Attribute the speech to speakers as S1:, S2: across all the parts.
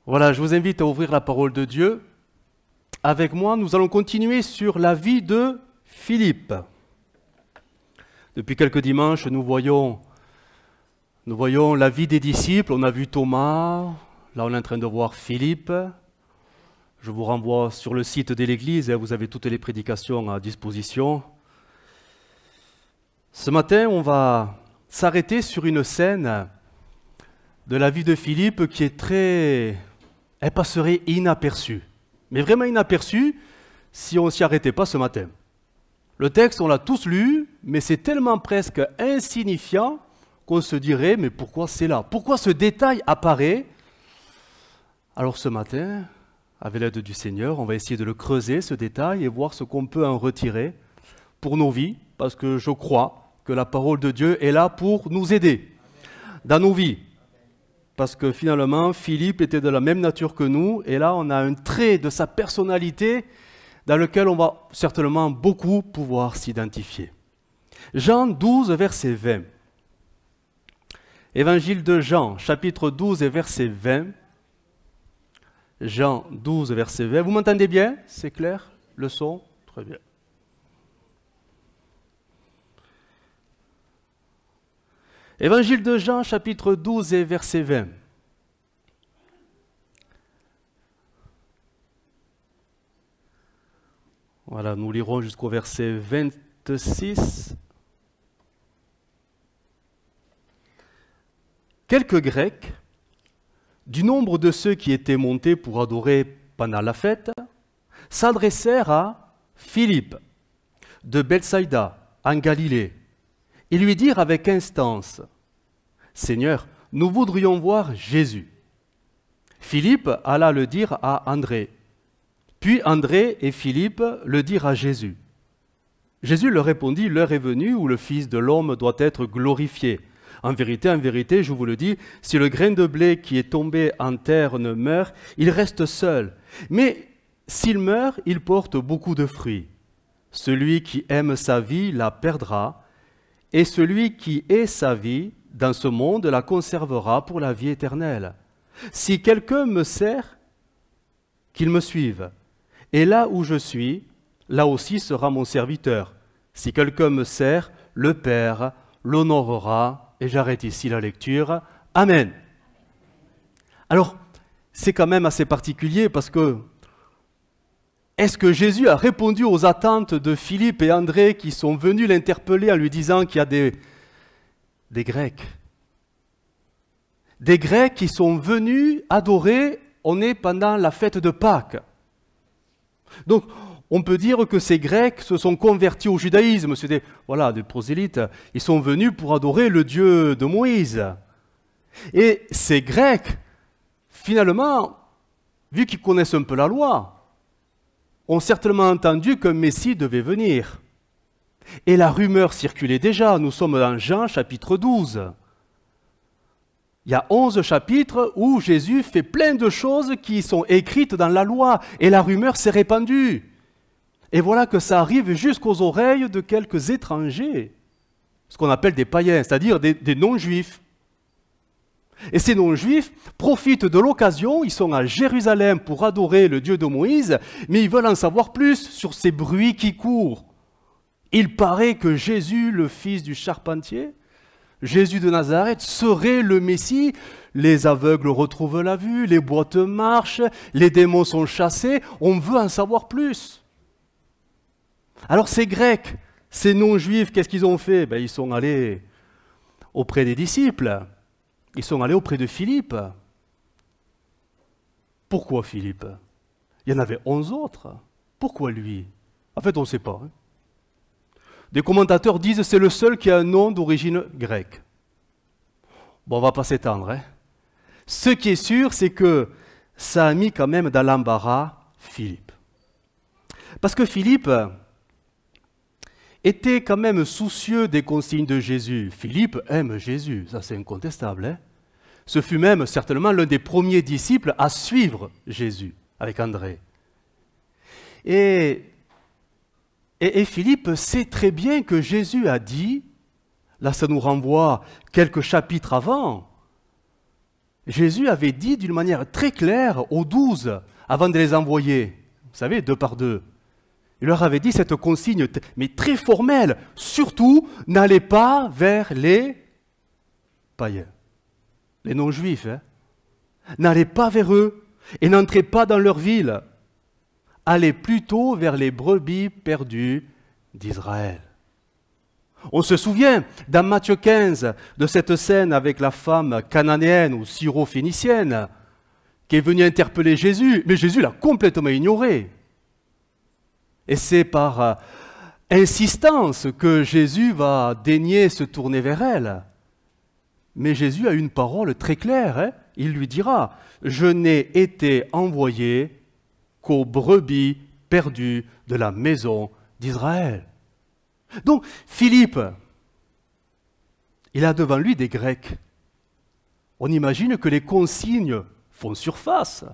S1: Voilà, je vous invite à ouvrir la parole de Dieu. Avec moi, nous allons continuer sur la vie de Philippe. Depuis quelques dimanches, nous voyons la vie des disciples. On a vu Thomas, là on est en train de voir Philippe. Je vous renvoie sur le site de l'Église, vous avez toutes les prédications à disposition. Ce matin, on va s'arrêter sur une scène de la vie de Philippe qui est elle passerait inaperçue. Mais vraiment inaperçue si on ne s'y arrêtait pas ce matin. Le texte, on l'a tous lu, mais c'est tellement presque insignifiant qu'on se dirait, mais pourquoi c'est là? Pourquoi ce détail apparaît? Alors ce matin, avec l'aide du Seigneur, on va essayer de le creuser, ce détail, et voir ce qu'on peut en retirer pour nos vies, parce que je crois que la parole de Dieu est là pour nous aider dans nos vies. Parce que finalement, Philippe était de la même nature que nous, et là, on a un trait de sa personnalité dans lequel on va certainement beaucoup pouvoir s'identifier. Jean 12, verset 20. Évangile de Jean, chapitre 12 et verset 20. Jean 12, verset 20. Vous m'entendez bien? C'est clair? Le son? Très bien. Évangile de Jean, chapitre 12 et verset 20. Voilà, nous lirons jusqu'au verset 26. Quelques Grecs, du nombre de ceux qui étaient montés pour adorer pendant la fête, s'adressèrent à Philippe de Bethsaïda, en Galilée. Ils lui dirent avec instance, « Seigneur, nous voudrions voir Jésus. » Philippe alla le dire à André. Puis André et Philippe le dirent à Jésus. Jésus leur répondit, « L'heure est venue où le Fils de l'homme doit être glorifié. En vérité, je vous le dis, si le grain de blé qui est tombé en terre ne meurt, il reste seul. Mais s'il meurt, il porte beaucoup de fruits. Celui qui aime sa vie la perdra, et celui qui est sa vie dans ce monde la conservera pour la vie éternelle. Si quelqu'un me sert, qu'il me suive. Et là où je suis, là aussi sera mon serviteur. Si quelqu'un me sert, le Père l'honorera. » Et j'arrête ici la lecture. Amen. Alors, c'est quand même assez particulier parce que est-ce que Jésus a répondu aux attentes de Philippe et André qui sont venus l'interpeller en lui disant qu'il y a des Grecs? Des Grecs qui sont venus adorer, on est pendant la fête de Pâques. Donc, on peut dire que ces Grecs se sont convertis au judaïsme. C'est des prosélytes. Ils sont venus pour adorer le Dieu de Moïse. Et ces Grecs, finalement, vu qu'ils connaissent un peu la loi, ont certainement entendu qu'un Messie devait venir. Et la rumeur circulait déjà. Nous sommes dans Jean chapitre 12. Il y a 11 chapitres où Jésus fait plein de choses qui sont écrites dans la loi. Et la rumeur s'est répandue. Et voilà que ça arrive jusqu'aux oreilles de quelques étrangers, ce qu'on appelle des païens, c'est-à-dire des non-juifs. Et ces non-juifs profitent de l'occasion, ils sont à Jérusalem pour adorer le Dieu de Moïse, mais ils veulent en savoir plus sur ces bruits qui courent. Il paraît que Jésus, le fils du charpentier, Jésus de Nazareth, serait le Messie. Les aveugles retrouvent la vue, les boiteux marchent, les démons sont chassés, on veut en savoir plus. Alors ces Grecs, ces non-juifs, qu'est-ce qu'ils ont fait? Ils sont allés auprès des disciples. Ils sont allés auprès de Philippe. Pourquoi Philippe? Il y en avait 11 autres. Pourquoi lui? En fait, on ne sait pas. Des commentateurs disent que c'est le seul qui a un nom d'origine grecque. Bon, on ne va pas s'étendre. Ce qui est sûr, c'est que ça a mis quand même dans l'embarras Philippe. Parce que Philippe était quand même soucieux des consignes de Jésus. Philippe aime Jésus, ça c'est incontestable. Ce fut même certainement l'un des premiers disciples à suivre Jésus avec André. Et Philippe sait très bien que Jésus a dit, là ça nous renvoie quelques chapitres avant, Jésus avait dit d'une manière très claire aux 12, avant de les envoyer, vous savez, 2 par 2, il leur avait dit cette consigne, mais très formelle, surtout, n'allez pas vers les païens, les non-juifs, hein. N'allez pas vers eux et n'entrez pas dans leur ville. Allez plutôt vers les brebis perdues d'Israël. On se souvient dans Matthieu 15 de cette scène avec la femme cananéenne ou syro-phénicienne qui est venue interpeller Jésus, mais Jésus l'a complètement ignorée. Et c'est par insistance que Jésus va daigner se tourner vers elle. Mais Jésus a une parole très claire, hein. Il lui dira « Je n'ai été envoyé qu'aux brebis perdues de la maison d'Israël. » Donc, Philippe, il a devant lui des Grecs. On imagine que les consignes font surface.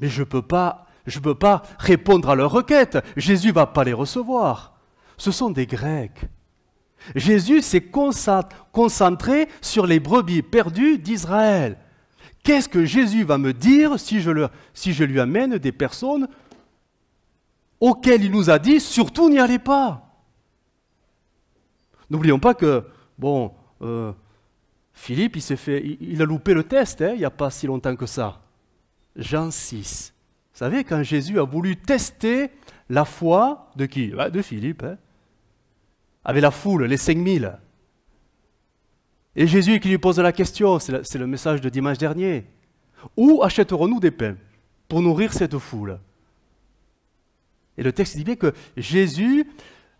S1: Mais je ne peux pas répondre à leurs requêtes. Jésus ne va pas les recevoir. Ce sont des Grecs. Jésus s'est concentré sur les brebis perdues d'Israël. Qu'est-ce que Jésus va me dire si je lui amène des personnes auxquelles il nous a dit, surtout n'y allez pas. N'oublions pas que, Philippe, il a loupé le test, hein, il n'y a pas si longtemps que ça. Jean 6. Vous savez, quand Jésus a voulu tester la foi de qui? De Philippe, hein, avec la foule, les 5000. Et Jésus qui lui pose la question, c'est le message de dimanche dernier. Où achèterons-nous des pains pour nourrir cette foule? Et le texte dit bien que Jésus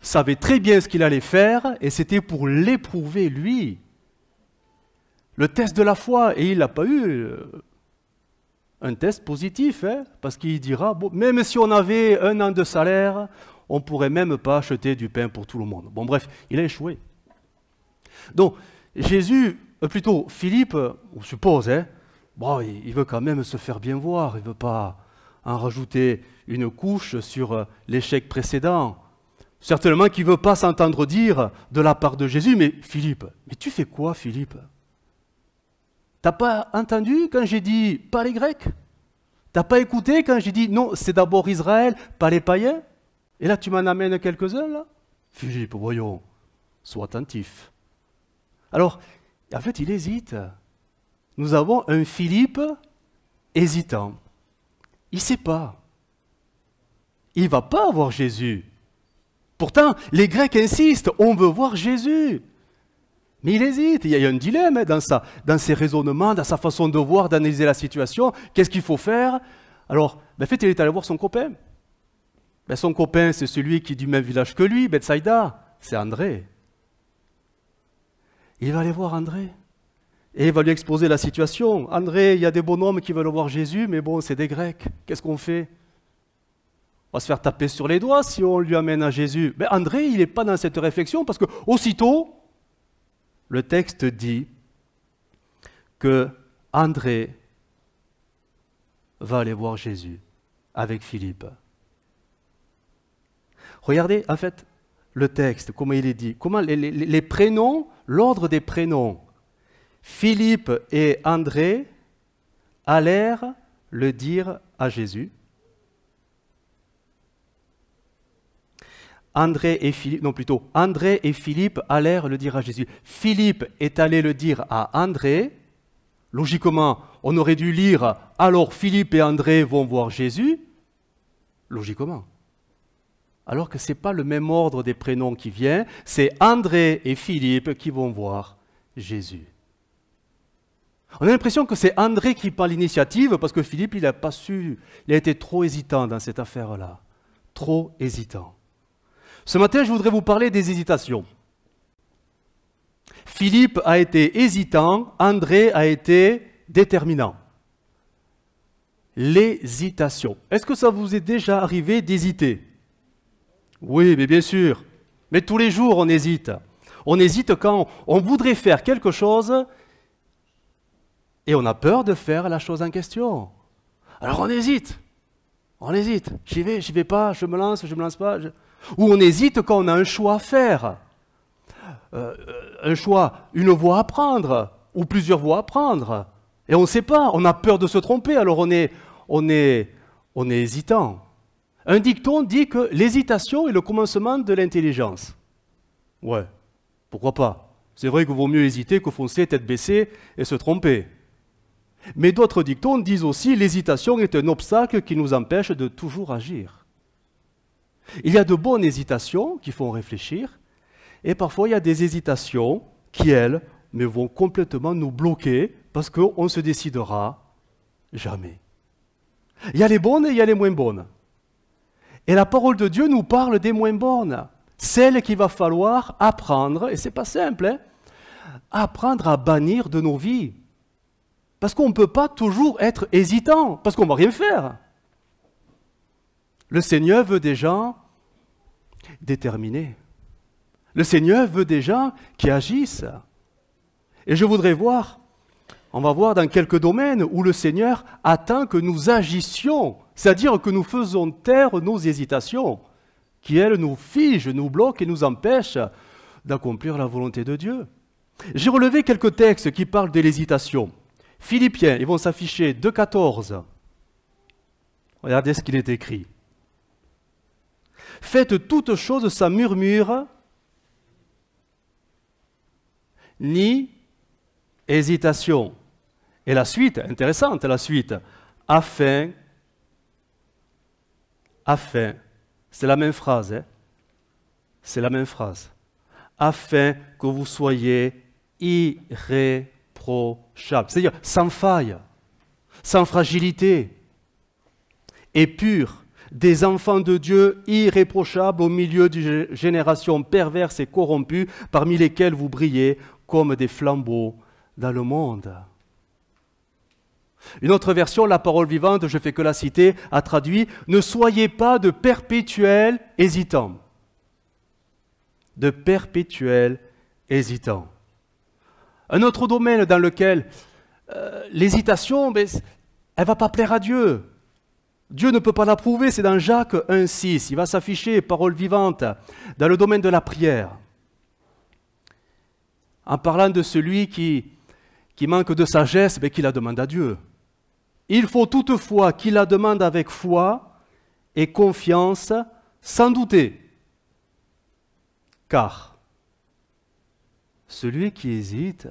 S1: savait très bien ce qu'il allait faire et c'était pour l'éprouver lui. Le test de la foi, et il n'a pas eu un test positif, hein, parce qu'il dira, même si on avait 1 an de salaire, on ne pourrait même pas acheter du pain pour tout le monde. Bon bref, il a échoué. Donc plutôt Philippe, on suppose, hein, il veut quand même se faire bien voir, il ne veut pas en rajouter une couche sur l'échec précédent. Certainement qu'il ne veut pas s'entendre dire de la part de Jésus, mais Philippe, mais tu fais quoi Philippe? T'as pas entendu quand j'ai dit pas les Grecs? T'as pas écouté quand j'ai dit non, c'est d'abord Israël, pas les païens? Et là tu m'en amènes quelques-uns là? Philippe, voyons, sois attentif. Alors, en fait, il hésite. Nous avons un Philippe hésitant. Il ne sait pas. Il ne va pas voir Jésus. Pourtant, les Grecs insistent, on veut voir Jésus. Mais il hésite, il y a un dilemme dans ses raisonnements, dans sa façon de voir, d'analyser la situation. Qu'est-ce qu'il faut faire? Alors, en fait, il est allé voir son copain. Son copain, c'est celui qui est du même village que lui, Bethsaïda, c'est André. Il va aller voir André et il va lui exposer la situation. André, il y a des bonhommes qui veulent voir Jésus, mais bon, c'est des Grecs. Qu'est-ce qu'on fait? On va se faire taper sur les doigts si on lui amène à Jésus. Mais André, il n'est pas dans cette réflexion parce que aussitôt, le texte dit que André va aller voir Jésus avec Philippe. Regardez, en fait, le texte, comment il est dit, comment les prénoms, l'ordre des prénoms. Philippe et André allèrent le dire à Jésus. André et Philippe allèrent le dire à Jésus. Philippe est allé le dire à André. Logiquement, on aurait dû lire « Alors Philippe et André vont voir Jésus ». Logiquement. Alors que ce n'est pas le même ordre des prénoms qui vient, c'est André et Philippe qui vont voir Jésus. On a l'impression que c'est André qui prend l'initiative parce que Philippe, il n'a pas su, il a été trop hésitant dans cette affaire-là. Trop hésitant. Ce matin, je voudrais vous parler des hésitations. Philippe a été hésitant, André a été déterminant. L'hésitation. Est-ce que ça vous est déjà arrivé d'hésiter? Oui, mais bien sûr. Mais tous les jours, on hésite. On hésite quand on voudrait faire quelque chose et on a peur de faire la chose en question. Alors on hésite. On hésite. J'y vais pas, je me lance pas. Ou on hésite quand on a un choix à faire. Un choix, une voie à prendre. ou plusieurs voies à prendre. Et on ne sait pas, on a peur de se tromper, alors on est hésitant. Un dicton dit que l'hésitation est le commencement de l'intelligence. Ouais, pourquoi pas? C'est vrai qu'il vaut mieux hésiter que foncer tête baissée et se tromper. Mais d'autres dictons disent aussi que l'hésitation est un obstacle qui nous empêche de toujours agir. Il y a de bonnes hésitations qui font réfléchir, et parfois il y a des hésitations qui, elles, mais vont complètement nous bloquer parce qu'on ne se décidera jamais. Il y a les bonnes et il y a les moins bonnes. Et la parole de Dieu nous parle des moins bonnes, celles qu'il va falloir apprendre, et ce n'est pas simple, hein, apprendre à bannir de nos vies. Parce qu'on ne peut pas toujours être hésitant, parce qu'on ne va rien faire. Le Seigneur veut des gens déterminés. Le Seigneur veut des gens qui agissent. Et je voudrais voir, on va voir dans quelques domaines où le Seigneur attend que nous agissions, c'est-à-dire que nous faisons taire nos hésitations, qui elles nous figent, nous bloquent et nous empêchent d'accomplir la volonté de Dieu. J'ai relevé quelques textes qui parlent de l'hésitation. Philippiens, ils vont s'afficher 2,14. Regardez ce qu'il est écrit. Faites toutes choses sans murmure, ni hésitation. Et la suite, intéressante la suite, afin, c'est la même phrase, hein? C'est la même phrase. Afin que vous soyez irréprochables, c'est-à-dire sans faille, sans fragilité, et purs, des enfants de Dieu irréprochables au milieu d'une génération perverse et corrompue, parmi lesquelles vous brillez comme des flambeaux dans le monde. Une autre version, la parole vivante, je ne fais que la citer, a traduit « Ne soyez pas de perpétuels hésitants ». De perpétuels hésitants. Un autre domaine dans lequel l'hésitation, elle ne va pas plaire à Dieu. Dieu ne peut pas l'approuver, c'est dans Jacques 1,6. Il va s'afficher, parole vivante, dans le domaine de la prière. En parlant de celui qui manque de sagesse, qu'il la demande à Dieu. Il faut toutefois qu'il la demande avec foi et confiance, sans douter. Car celui qui hésite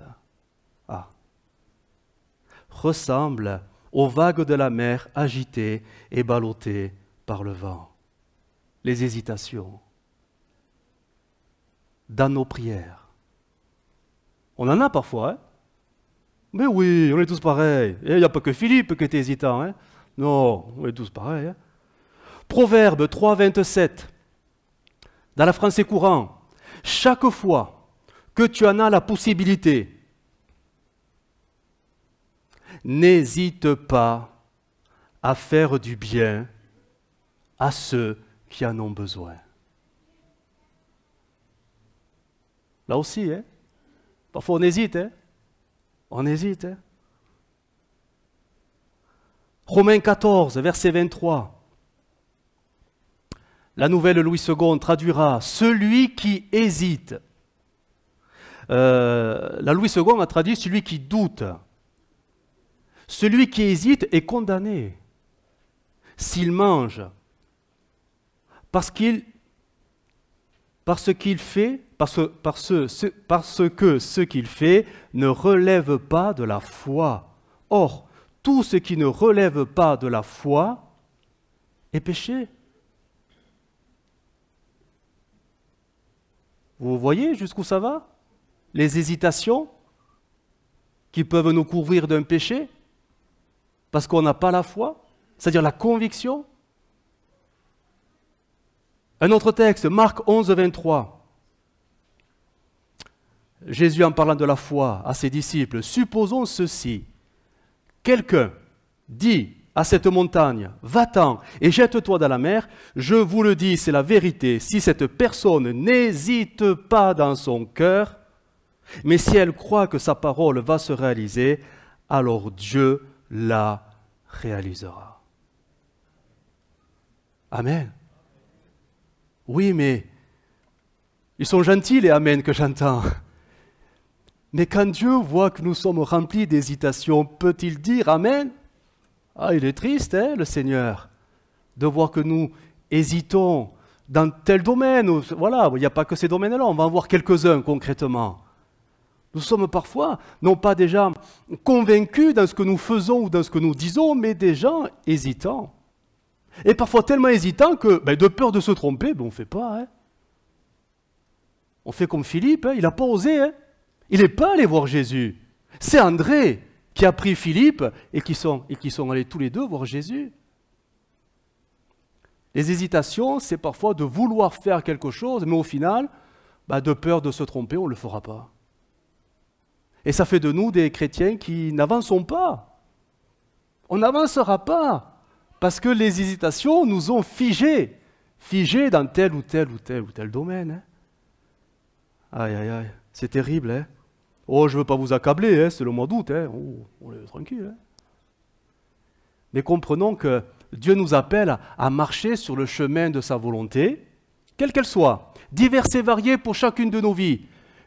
S1: ressemble aux vagues de la mer agitées et ballottées par le vent. Les hésitations dans nos prières. On en a parfois, hein? Mais oui, on est tous pareils. Il n'y a pas que Philippe qui est hésitant. Hein? Non, on est tous pareils. Hein? Proverbe 3, 27. Dans la français courant, chaque fois que tu en as la possibilité, n'hésite pas à faire du bien à ceux qui en ont besoin. Là aussi, hein? Parfois on hésite, hein? On hésite. Hein? Romains 14, verset 23. La nouvelle Louis II traduira « celui qui hésite ». La Louis II a traduit « celui qui doute ». Celui qui hésite est condamné s'il mange parce que ce qu'il fait ne relève pas de la foi. Or, tout ce qui ne relève pas de la foi est péché. Vous voyez jusqu'où ça va? Les hésitations qui peuvent nous couvrir d'un péché parce qu'on n'a pas la foi, c'est-à-dire la conviction. Un autre texte, Marc 11, 23. Jésus, en parlant de la foi à ses disciples, supposons ceci. Quelqu'un dit à cette montagne, va-t'en et jette-toi dans la mer. Je vous le dis, c'est la vérité. Si cette personne n'hésite pas dans son cœur, mais si elle croit que sa parole va se réaliser, alors Dieu la réalisera. Amen. Oui, mais ils sont gentils les Amen que j'entends. Mais quand Dieu voit que nous sommes remplis d'hésitation, peut-il dire Amen? Ah, il est triste, hein, le Seigneur, de voir que nous hésitons dans tel domaine. Voilà, il n'y a pas que ces domaines-là, on va en voir quelques-uns concrètement. Nous sommes parfois, non pas déjà convaincus dans ce que nous faisons ou dans ce que nous disons, mais déjà hésitants. Et parfois tellement hésitants que, de peur de se tromper, on ne fait pas. Hein. On fait comme Philippe, hein, il n'a pas osé. Hein. Il n'est pas allé voir Jésus. C'est André qui a pris Philippe et qui sont allés tous les deux voir Jésus. Les hésitations, c'est parfois de vouloir faire quelque chose, mais au final, de peur de se tromper, on ne le fera pas. Et ça fait de nous des chrétiens qui n'avançons pas. On n'avancera pas, parce que les hésitations nous ont figés dans tel ou tel ou tel ou tel domaine. Hein. Aïe, aïe, aïe, c'est terrible. Hein. Oh, je ne veux pas vous accabler, hein, c'est le mois d'août. Hein. Oh, on est tranquille. Hein. Mais comprenons que Dieu nous appelle à marcher sur le chemin de sa volonté, quelle qu'elle soit, diverses et variées pour chacune de nos vies.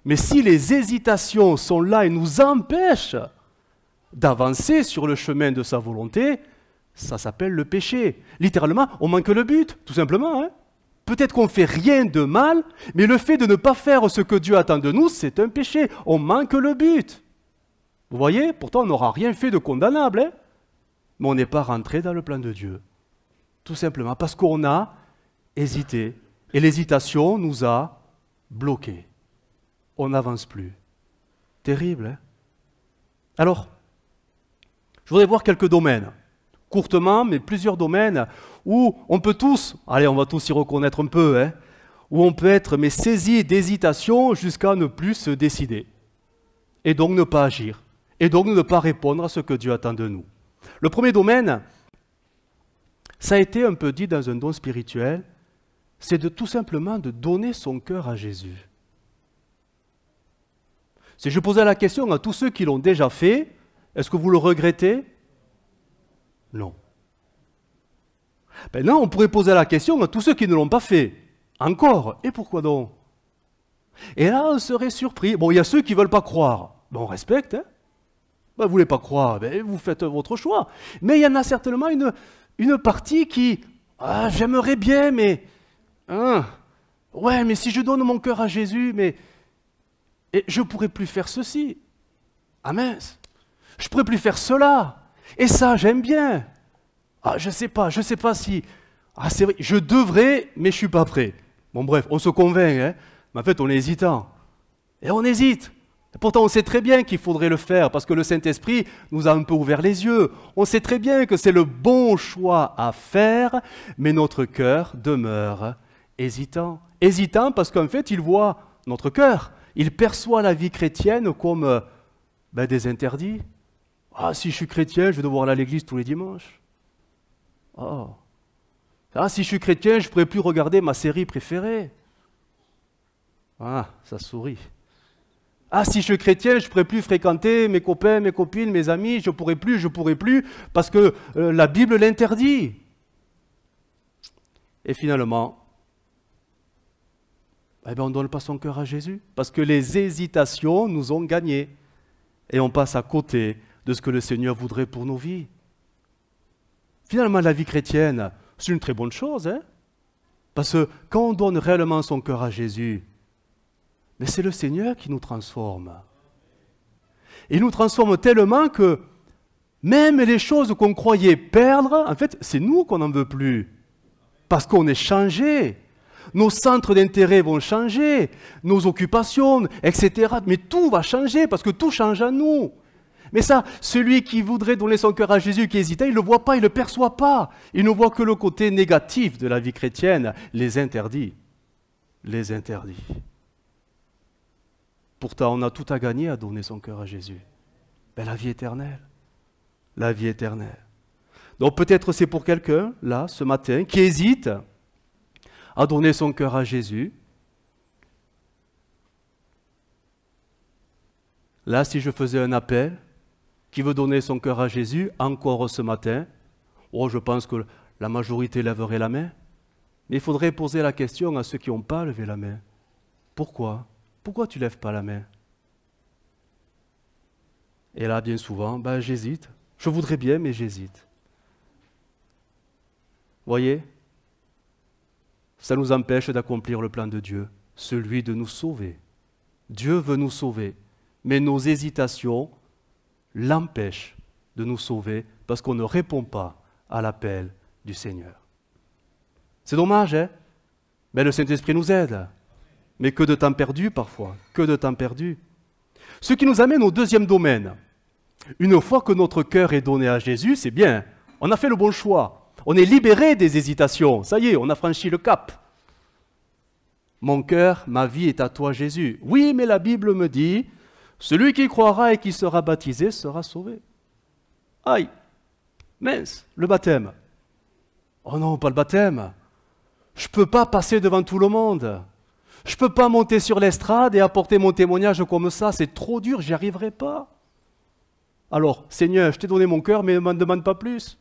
S1: Mais si les hésitations sont là et nous empêchent d'avancer sur le chemin de sa volonté, ça s'appelle le péché. Littéralement, on manque le but, tout simplement. Hein. Peut-être qu'on ne fait rien de mal, mais le fait de ne pas faire ce que Dieu attend de nous, c'est un péché. On manque le but. Vous voyez, pourtant on n'aura rien fait de condamnable, hein, mais on n'est pas rentré dans le plan de Dieu. Tout simplement parce qu'on a hésité. Et l'hésitation nous a bloqués. On n'avance plus. Terrible, hein? Alors, je voudrais voir quelques domaines, courtement, mais plusieurs domaines, où on peut tous, allez, on va tous y reconnaître un peu, hein, où on peut être saisi d'hésitation jusqu'à ne plus se décider, et donc ne pas agir, et donc ne pas répondre à ce que Dieu attend de nous. Le premier domaine, ça a été un peu dit dans un don spirituel, c'est tout simplement de donner son cœur à Jésus. Si je posais la question à tous ceux qui l'ont déjà fait, est-ce que vous le regrettez? Non. Non, on pourrait poser la question à tous ceux qui ne l'ont pas fait. Encore. Et pourquoi donc? Et là, on serait surpris. Bon, il y a ceux qui ne veulent pas croire. On respecte. Hein? Vous ne voulez pas croire, vous faites votre choix. Mais il y en a certainement une partie qui, j'aimerais bien, mais... ouais, mais si je donne mon cœur à Jésus, et je ne pourrais plus faire ceci. Ah mince, je ne pourrais plus faire cela. Et ça, j'aime bien. Je ne sais pas si... c'est vrai, je devrais, mais je ne suis pas prêt. Bon bref, on se convainc, hein, mais en fait on est hésitant. Et on hésite. Et pourtant on sait très bien qu'il faudrait le faire, parce que le Saint-Esprit nous a un peu ouvert les yeux. On sait très bien que c'est le bon choix à faire, mais notre cœur demeure hésitant. Hésitant parce qu'en fait il voit notre cœur. Il perçoit la vie chrétienne comme des interdits. Si je suis chrétien, je vais devoir aller à l'église tous les dimanches. Si je suis chrétien, je ne pourrai plus regarder ma série préférée. Ça sourit. Si je suis chrétien, je ne pourrai plus fréquenter mes copains, mes copines, mes amis, je ne pourrai plus, parce que la Bible l'interdit. Et finalement, on ne donne pas son cœur à Jésus, parce que les hésitations nous ont gagnés. Et on passe à côté de ce que le Seigneur voudrait pour nos vies. Finalement, la vie chrétienne, c'est une très bonne chose, hein? Parce que quand on donne réellement son cœur à Jésus, mais c'est le Seigneur qui nous transforme. Il nous transforme tellement que même les choses qu'on croyait perdre, en fait, c'est nous qu'on n'en veut plus. Parce qu'on est changé. Nos centres d'intérêt vont changer, nos occupations, etc. Mais tout va changer parce que tout change en nous. Mais ça, celui qui voudrait donner son cœur à Jésus, qui hésitait, il ne le voit pas, il ne le perçoit pas. Il ne voit que le côté négatif de la vie chrétienne, les interdits. Les interdits. Pourtant, on a tout à gagner à donner son cœur à Jésus. La vie éternelle. La vie éternelle. Donc peut-être c'est pour quelqu'un, là, ce matin, qui hésite à donner son cœur à Jésus. Là, si je faisais un appel, qui veut donner son cœur à Jésus, encore ce matin, je pense que la majorité lèverait la main. Mais il faudrait poser la question à ceux qui n'ont pas levé la main. Pourquoi? Pourquoi tu ne lèves pas la main? Et là, bien souvent, ben, j'hésite. Je voudrais bien, mais j'hésite. Voyez, ça nous empêche d'accomplir le plan de Dieu, celui de nous sauver. Dieu veut nous sauver, mais nos hésitations l'empêchent de nous sauver parce qu'on ne répond pas à l'appel du Seigneur. C'est dommage, hein? Mais le Saint-Esprit nous aide. Mais que de temps perdu parfois, que de temps perdu. Ce qui nous amène au deuxième domaine. Une fois que notre cœur est donné à Jésus, c'est bien, on a fait le bon choix. On est libéré des hésitations. Ça y est, on a franchi le cap. Mon cœur, ma vie est à toi, Jésus. Oui, mais la Bible me dit, celui qui croira et qui sera baptisé sera sauvé. Aïe, mince, le baptême. Oh non, pas le baptême. Je ne peux pas passer devant tout le monde. Je ne peux pas monter sur l'estrade et apporter mon témoignage comme ça. C'est trop dur, j'y arriverai pas. Alors, Seigneur, je t'ai donné mon cœur, mais ne m'en demande pas plus.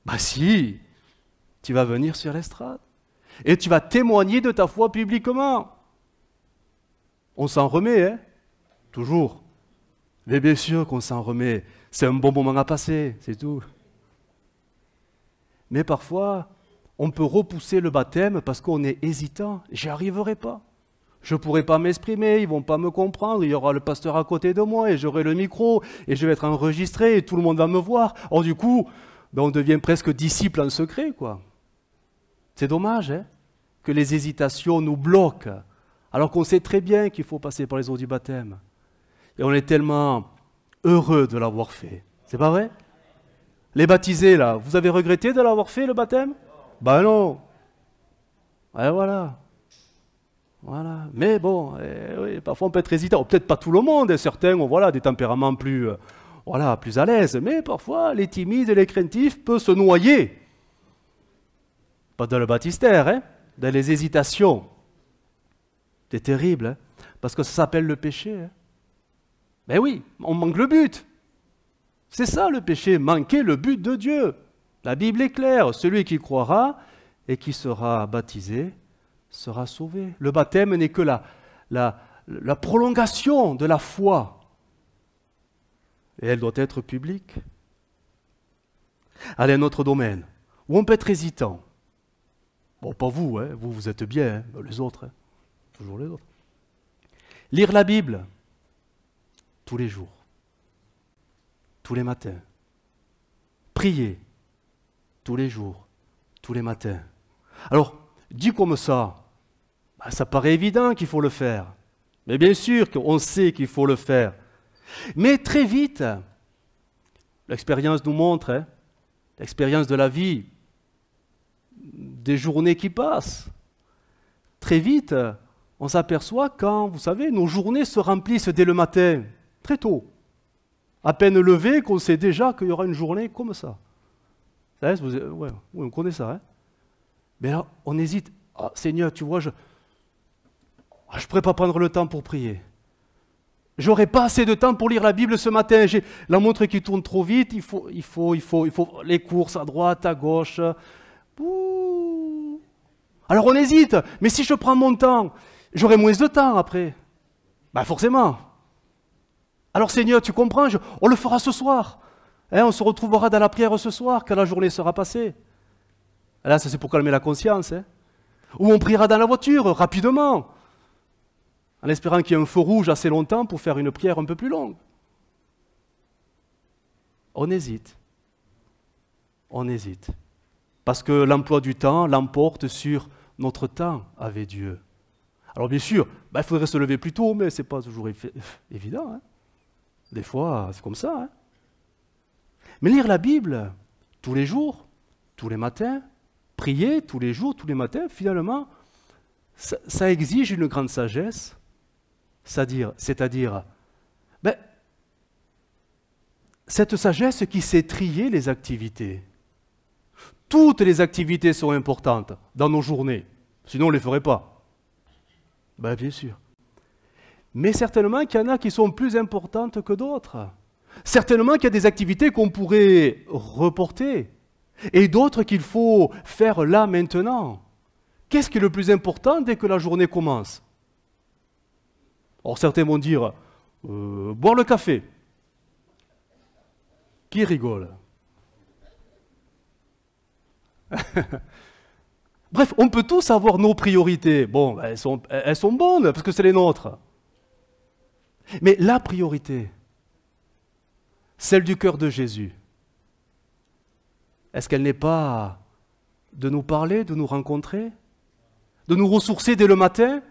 S1: Bah si, tu vas venir sur l'estrade et tu vas témoigner de ta foi publiquement. On s'en remet, hein? Toujours. Mais bien sûr qu'on s'en remet. C'est un bon moment à passer, c'est tout. Mais parfois, on peut repousser le baptême parce qu'on est hésitant. J'y arriverai pas. Je ne pourrai pas m'exprimer, ils ne vont pas me comprendre, il y aura le pasteur à côté de moi et j'aurai le micro et je vais être enregistré et tout le monde va me voir. Or du coup, on devient presque disciple en secret, quoi. C'est dommage, hein, que les hésitations nous bloquent, alors qu'on sait très bien qu'il faut passer par les eaux du baptême. Et on est tellement heureux de l'avoir fait. C'est pas vrai? Les baptisés, là, vous avez regretté de l'avoir fait, le baptême? Ben non. Et voilà. Voilà. Mais bon, oui, parfois on peut être hésitant. Peut-être pas tout le monde, hein. Certains ont voilà, des tempéraments plus à l'aise. Mais parfois, les timides et les craintifs peuvent se noyer. Pas dans le baptistère, hein, dans les hésitations. C'est terrible, hein, parce que ça s'appelle le péché. Hein. Ben oui, on manque le but. C'est ça le péché, manquer le but de Dieu. La Bible est claire, celui qui croira et qui sera baptisé sera sauvé. Le baptême n'est que la prolongation de la foi. Et elle doit être publique. Allez, un autre domaine où on peut être hésitant. Bon, pas vous, hein. Vous êtes bien, hein. Les autres, hein. Toujours les autres. Lire la Bible tous les jours, tous les matins. Prier tous les jours, tous les matins. Alors, dit comme ça, ça paraît évident qu'il faut le faire. Mais bien sûr qu'on sait qu'il faut le faire. Mais très vite, l'expérience nous montre, hein, l'expérience de la vie, des journées qui passent. Très vite, on s'aperçoit quand, vous savez, nos journées se remplissent dès le matin, très tôt. À peine levé, qu'on sait déjà qu'il y aura une journée comme ça. Vous savez, oui, on connaît ça. Hein? Mais là, on hésite. Ah, Seigneur, tu vois, je ne pourrais pas prendre le temps pour prier. J'aurais pas assez de temps pour lire la Bible ce matin. J'ai la montre qui tourne trop vite. Il faut les courses à droite, à gauche. Ouh. Alors on hésite. Mais si je prends mon temps, j'aurai moins de temps après. Ben forcément. Alors Seigneur, tu comprends, on le fera ce soir. Hein, on se retrouvera dans la prière ce soir quand la journée sera passée. Et là, ça c'est pour calmer la conscience. Hein. Ou on priera dans la voiture, rapidement. En espérant qu'il y ait un feu rouge assez longtemps pour faire une prière un peu plus longue. On hésite. On hésite. Parce que l'emploi du temps l'emporte sur notre temps avec Dieu. Alors bien sûr, il faudrait se lever plus tôt, mais ce n'est pas toujours évident. Hein. Des fois, c'est comme ça. Hein. Mais lire la Bible tous les jours, tous les matins, prier tous les jours, tous les matins, finalement, ça exige une grande sagesse. C'est-à-dire, cette sagesse qui sait trier les activités. Toutes les activités sont importantes dans nos journées, sinon on ne les ferait pas. Bien sûr. Mais certainement qu'il y en a qui sont plus importantes que d'autres. Certainement qu'il y a des activités qu'on pourrait reporter et d'autres qu'il faut faire là maintenant. Qu'est-ce qui est le plus important dès que la journée commence? Or, certains vont dire boire le café. Qui rigole? Bref, on peut tous avoir nos priorités. Bon, elles sont bonnes parce que c'est les nôtres. Mais la priorité, celle du cœur de Jésus, est-ce qu'elle n'est pas de nous parler, de nous rencontrer, de nous ressourcer dès le matin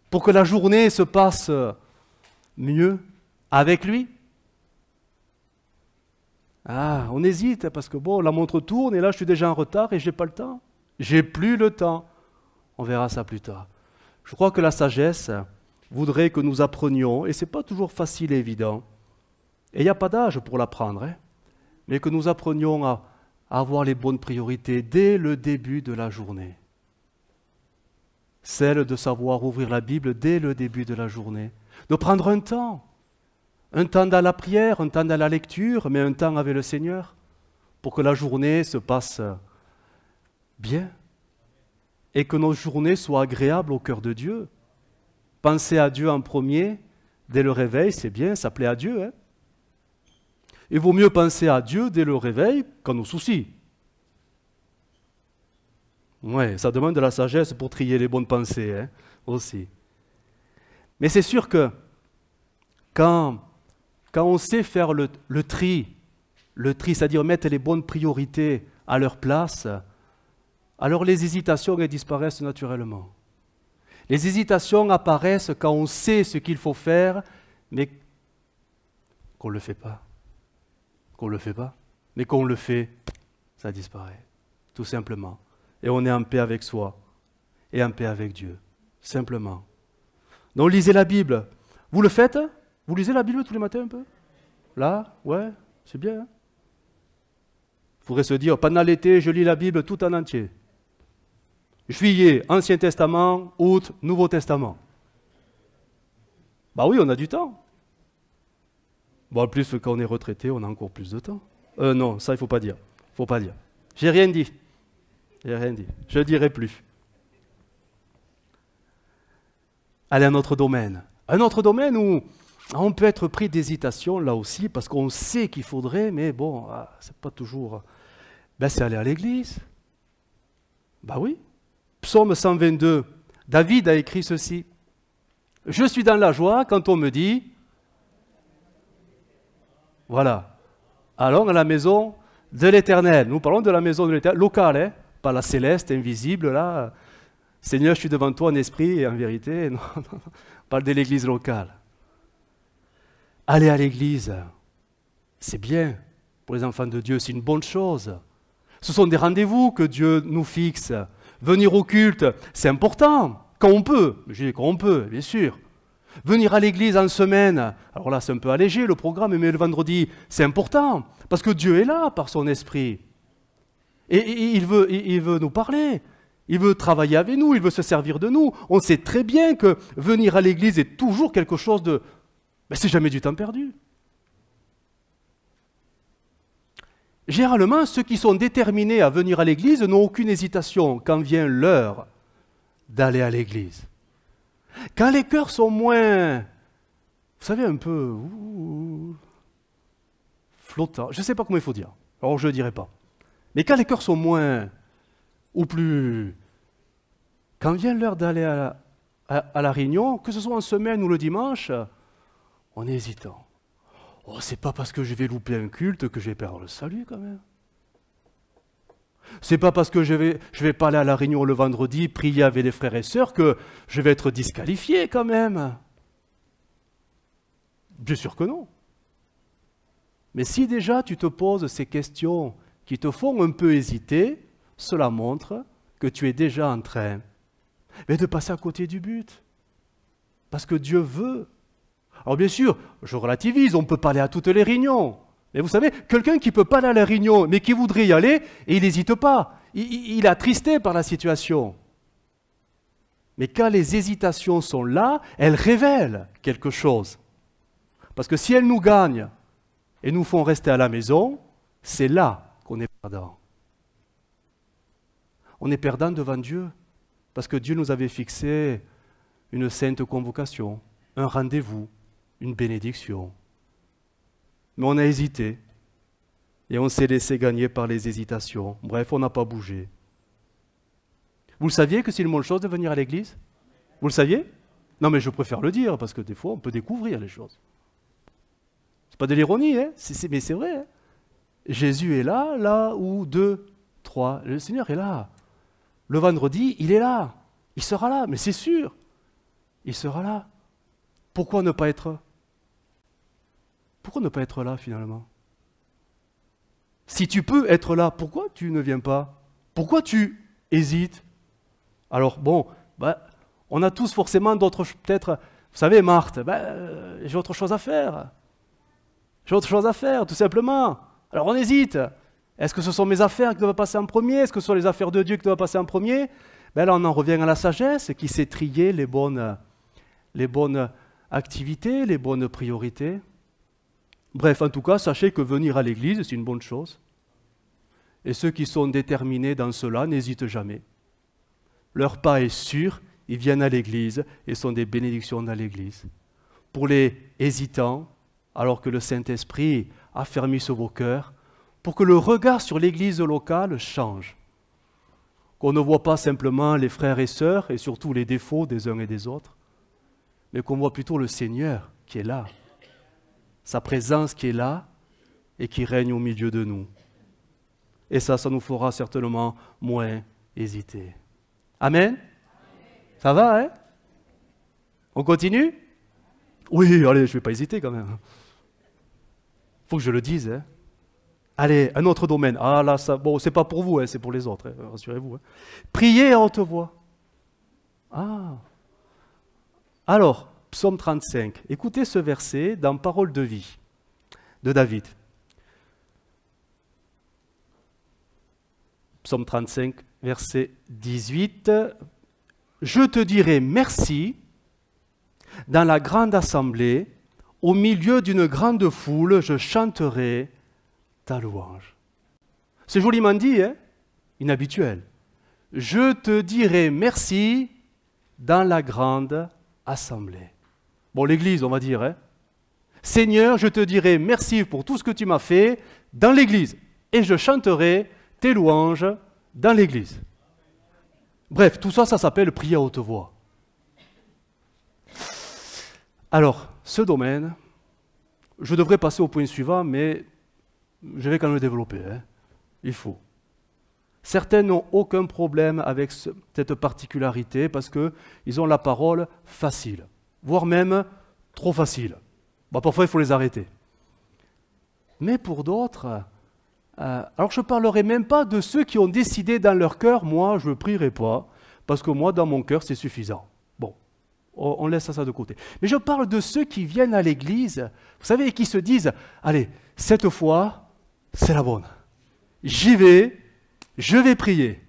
S1: pour que la journée se passe mieux avec lui? Ah, on hésite parce que bon, la montre tourne et là je suis déjà en retard et j'ai pas le temps. J'ai plus le temps. On verra ça plus tard. Je crois que la sagesse voudrait que nous apprenions, et ce n'est pas toujours facile et évident, et il n'y a pas d'âge pour l'apprendre, hein, mais que nous apprenions à avoir les bonnes priorités dès le début de la journée. Celle de savoir ouvrir la Bible dès le début de la journée, de prendre un temps dans la prière, un temps dans la lecture, mais un temps avec le Seigneur, pour que la journée se passe bien, et que nos journées soient agréables au cœur de Dieu. Penser à Dieu en premier, dès le réveil, c'est bien, ça plaît à Dieu. Hein. Il vaut mieux penser à Dieu dès le réveil qu'à nos soucis. Ouais, ça demande de la sagesse pour trier les bonnes pensées, hein, aussi. Mais c'est sûr que quand on sait faire le tri, c'est-à-dire mettre les bonnes priorités à leur place, alors les hésitations elles disparaissent naturellement. Les hésitations apparaissent quand on sait ce qu'il faut faire, mais qu'on ne le fait pas. Mais qu'on le fait, ça disparaît, tout simplement. Et on est en paix avec soi et en paix avec Dieu, simplement. Donc lisez la Bible. Vous le faites? Vous lisez la Bible tous les matins un peu? Là? Ouais, c'est bien. Il faudrait se dire, pendant l'été, je lis la Bible tout en entier. Juillet, Ancien Testament, août, Nouveau Testament. Bah oui, on a du temps. Bon, en plus, quand on est retraité, on a encore plus de temps. Non, ça, il ne faut pas dire. J'ai rien dit. Je ne dirai plus. Allez, un autre domaine. Un autre domaine où on peut être pris d'hésitation, là aussi, parce qu'on sait qu'il faudrait, mais bon, c'est pas toujours... c'est aller à l'église. Bah oui. Psaume 122, David a écrit ceci. « Je suis dans la joie quand on me dit... » Voilà. Allons à la maison de l'Éternel. Nous parlons de la maison de l'Éternel, locale, hein, pas la céleste, invisible, là. Seigneur, je suis devant toi en esprit et en vérité. Non, on parle de l'église locale. Aller à l'église, c'est bien pour les enfants de Dieu, c'est une bonne chose. Ce sont des rendez-vous que Dieu nous fixe. Venir au culte, c'est important, quand on peut. Je dis quand on peut, bien sûr. Venir à l'église en semaine, alors là c'est un peu allégé le programme, mais le vendredi, c'est important, parce que Dieu est là par son esprit. Et il veut nous parler, il veut travailler avec nous, il veut se servir de nous. On sait très bien que venir à l'église est toujours quelque chose de... c'est jamais du temps perdu. Généralement, ceux qui sont déterminés à venir à l'église n'ont aucune hésitation quand vient l'heure d'aller à l'église. Quand les cœurs sont moins, vous savez, un peu flottants, je ne sais pas comment il faut dire, alors je ne le dirai pas. Mais quand les cœurs sont moins, ou plus, quand vient l'heure d'aller à la réunion, que ce soit en semaine ou le dimanche, on est hésitant. Oh, c'est pas parce que je vais louper un culte que je vais perdre le salut quand même. C'est pas parce que je vais pas aller à la réunion le vendredi, prier avec les frères et sœurs que je vais être disqualifié quand même. Bien sûr que non. Mais si déjà tu te poses ces questions qui te font un peu hésiter, cela montre que tu es déjà en train de passer à côté du but. Parce que Dieu veut. Alors bien sûr, je relativise, on ne peut pas aller à toutes les réunions. Mais vous savez, quelqu'un qui ne peut pas aller à la réunion, mais qui voudrait y aller, et il n'hésite pas. Il est attristé par la situation. Mais quand les hésitations sont là, elles révèlent quelque chose. Parce que si elles nous gagnent et nous font rester à la maison, c'est là qu'on est perdant. On est perdant devant Dieu, parce que Dieu nous avait fixé une sainte convocation, un rendez-vous, une bénédiction. Mais on a hésité. Et on s'est laissé gagner par les hésitations. Bref, on n'a pas bougé. Vous le saviez que c'est une bonne chose de venir à l'église? Vous le saviez? Non, mais je préfère le dire, parce que des fois, on peut découvrir les choses. C'est pas de l'ironie, hein? Mais c'est vrai. Hein? Jésus est là, là où 2, 3. Le Seigneur est là. Le vendredi, il est là. Il sera là, mais c'est sûr. Il sera là. Pourquoi ne pas être? Pourquoi ne pas être là, finalement? Si tu peux être là, pourquoi tu ne viens pas? Pourquoi tu hésites? Alors bon, on a tous forcément d'autres, peut-être, vous savez, Marthe, j'ai autre chose à faire. J'ai autre chose à faire, tout simplement. Alors on hésite. Est-ce que ce sont mes affaires qui doivent passer en premier? Est-ce que ce sont les affaires de Dieu qui doivent passer en premier? Là, on en revient à la sagesse qui sait trier les bonnes activités, les bonnes priorités. Bref, en tout cas, sachez que venir à l'église, c'est une bonne chose. Et ceux qui sont déterminés dans cela n'hésitent jamais. Leur pas est sûr, ils viennent à l'église et sont des bénédictions dans l'église. Pour les hésitants, alors que le Saint-Esprit a fermé sur vos cœurs, pour que le regard sur l'église locale change. Qu'on ne voit pas simplement les frères et sœurs et surtout les défauts des uns et des autres, mais qu'on voit plutôt le Seigneur qui est là. Sa présence qui est là et qui règne au milieu de nous. Et ça nous fera certainement moins hésiter. Amen? Ça va, hein? On continue? Oui, allez, je ne vais pas hésiter quand même. Il faut que je le dise. Hein? Allez, un autre domaine. Ah là, ça, bon, c'est pas pour vous, hein, c'est pour les autres, hein, rassurez-vous. Hein. Priez à haute voix. Ah. Alors, Psaume 35. Écoutez ce verset dans Parole de vie de David. Psaume 35, verset 18. Je te dirai merci dans la grande assemblée, au milieu d'une grande foule, je chanterai ta louange. C'est joliment dit, hein? Inhabituel. Je te dirai merci dans la grande assemblée. Bon, l'église, on va dire. Hein? Seigneur, je te dirai merci pour tout ce que tu m'as fait dans l'église. Et je chanterai tes louanges dans l'église. Bref, tout ça, ça s'appelle prier à haute voix. Alors, ce domaine, je devrais passer au point suivant, mais je vais quand même le développer. Hein? Il faut. Certains n'ont aucun problème avec cette particularité parce qu'ils ont la parole facile, voire même trop facile. Parfois, il faut les arrêter. Mais pour d'autres, alors je ne parlerai même pas de ceux qui ont décidé dans leur cœur, moi, je ne prierai pas, parce que moi, dans mon cœur, c'est suffisant. Bon, on laisse ça de côté. Mais je parle de ceux qui viennent à l'église, vous savez, et qui se disent, allez, cette fois, c'est la bonne. J'y vais, je vais prier.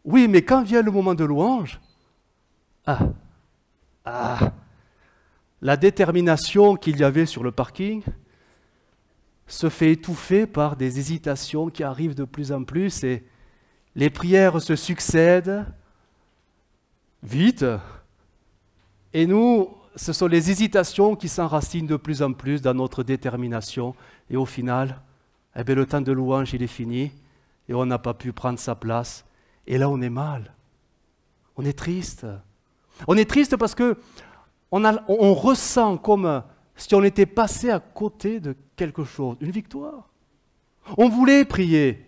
S1: Oui, mais quand vient le moment de louange, la détermination qu'il y avait sur le parking se fait étouffer par des hésitations qui arrivent de plus en plus et les prières se succèdent vite. Et nous, ce sont les hésitations qui s'enracinent de plus en plus dans notre détermination. Et au final, le temps de louange, il est fini et on n'a pas pu prendre sa place. Et là, on est mal. On est triste. On est triste parce que on ressent comme si on était passé à côté de quelque chose, une victoire. On voulait prier.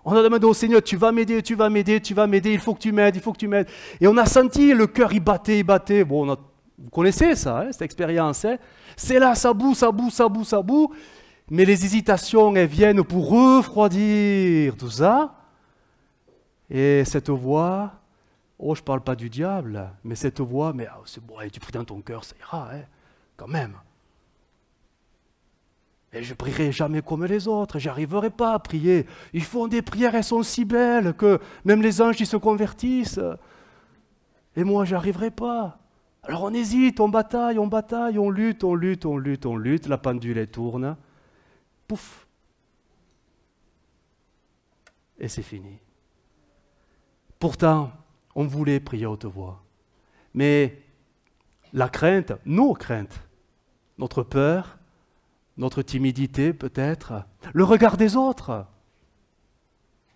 S1: On a demandé au Seigneur, tu vas m'aider, tu vas m'aider, tu vas m'aider, il faut que tu m'aides, il faut que tu m'aides. Et on a senti le cœur, il battait, il battait. Bon, vous connaissez ça, hein, cette expérience. Hein. C'est là, ça boue, ça boue, ça boue, ça boue. Mais les hésitations, elles viennent pour refroidir tout ça. Et cette voix, je ne parle pas du diable, mais cette voix, mais c'est bon, tu pries dans ton cœur, ça ira, hein, quand même. Et je ne prierai jamais comme les autres, je n'arriverai pas à prier. Ils font des prières, elles sont si belles que même les anges, ils se convertissent. Et moi, je n'y arriverai pas. Alors on hésite, on bataille, on lutte, on lutte, on lutte, on lutte. La pendule, elle tourne. Pouf. Et c'est fini. Pourtant, on voulait prier à haute voix. Mais la crainte, nos craintes, notre peur, notre timidité peut-être, le regard des autres.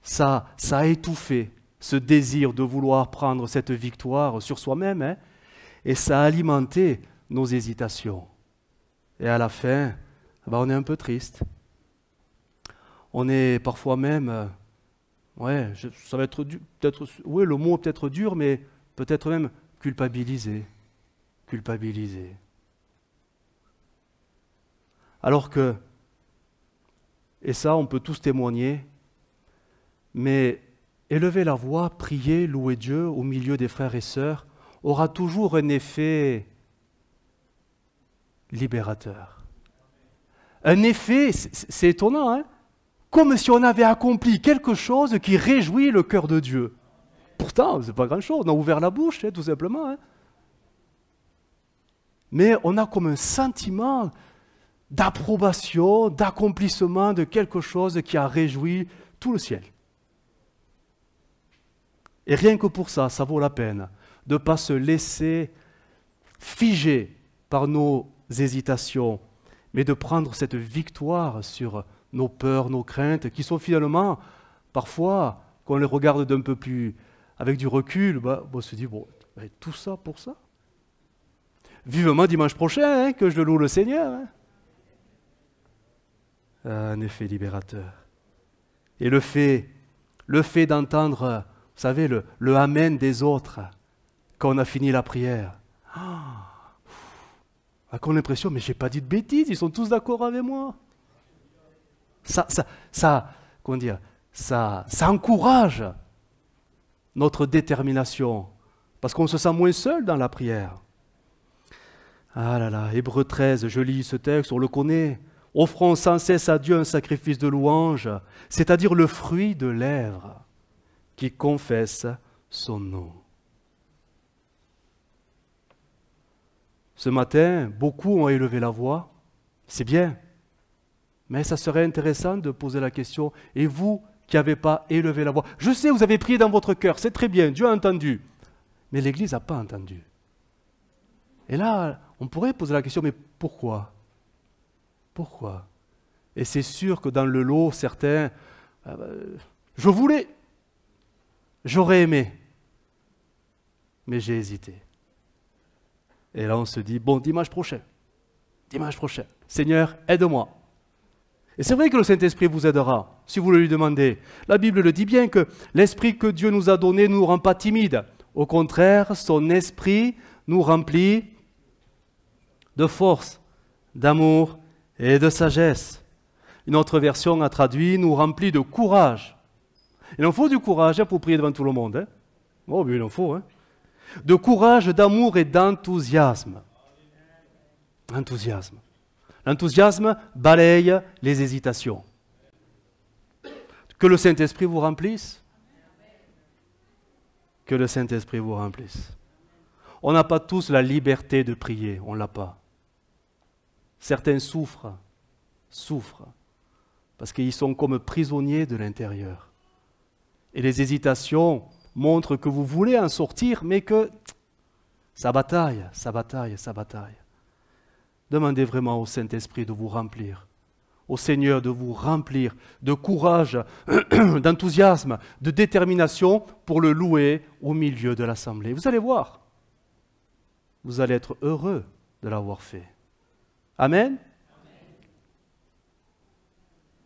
S1: Ça a étouffé ce désir de vouloir prendre cette victoire sur soi-même, hein, et ça a alimenté nos hésitations. Et à la fin, on est un peu triste. On est parfois même, ça va être peut-être, oui, le mot peut-être dur, mais peut-être même culpabilisé. Culpabilisé. Alors que, et ça on peut tous témoigner, mais élever la voix, prier, louer Dieu au milieu des frères et sœurs aura toujours un effet libérateur. Un effet, c'est étonnant, hein, comme si on avait accompli quelque chose qui réjouit le cœur de Dieu. Pourtant, ce n'est pas grand-chose, on a ouvert la bouche, hein, tout simplement. Hein. Mais on a comme un sentiment d'approbation, d'accomplissement de quelque chose qui a réjoui tout le ciel. Et rien que pour ça, ça vaut la peine de ne pas se laisser figer par nos hésitations, mais de prendre cette victoire sur nos peurs, nos craintes, qui sont finalement, parfois, quand on les regarde d'un peu plus, avec du recul, on se dit, tout ça pour ça. Vivement dimanche prochain, hein, que je loue le Seigneur. Hein. Un effet libérateur. Et le fait d'entendre, vous savez, le Amen des autres, quand on a fini la prière. On a l'impression, mais j'ai pas dit de bêtises, ils sont tous d'accord avec moi. Comment dire, ça encourage notre détermination, parce qu'on se sent moins seul dans la prière. Ah là là, Hébreux 13, je lis ce texte, on le connaît. Offrons sans cesse à Dieu un sacrifice de louange, c'est-à-dire le fruit de lèvres qui confesse son nom. Ce matin, beaucoup ont élevé la voix, c'est bien, mais ça serait intéressant de poser la question, et vous qui n'avez pas élevé la voix, je sais, vous avez prié dans votre cœur, c'est très bien, Dieu a entendu, mais l'Église n'a pas entendu. Et là, on pourrait poser la question, mais pourquoi ? Pourquoi ? Et c'est sûr que dans le lot, certains, je voulais, j'aurais aimé, mais j'ai hésité. Et là, on se dit, dimanche prochain, Seigneur, aide-moi. Et c'est vrai que le Saint-Esprit vous aidera, si vous le lui demandez. La Bible le dit bien que l'Esprit que Dieu nous a donné ne nous rend pas timides. Au contraire, son Esprit nous remplit de force, d'amour et de sagesse. Une autre version a traduit, nous remplit de courage. Il en faut du courage pour prier devant tout le monde. Hein? Oh, mais il en faut. Hein? De courage, d'amour et d'enthousiasme. Enthousiasme. L'enthousiasme balaye les hésitations. Que le Saint-Esprit vous remplisse. Que le Saint-Esprit vous remplisse. On n'a pas tous la liberté de prier, on ne l'a pas. Certains souffrent, parce qu'ils sont comme prisonniers de l'intérieur. Et les hésitations montrent que vous voulez en sortir, mais que ça bataille. Demandez vraiment au Saint-Esprit de vous remplir, au Seigneur de vous remplir de courage, d'enthousiasme, de détermination pour le louer au milieu de l'assemblée. Vous allez voir, vous allez être heureux de l'avoir fait. Amen?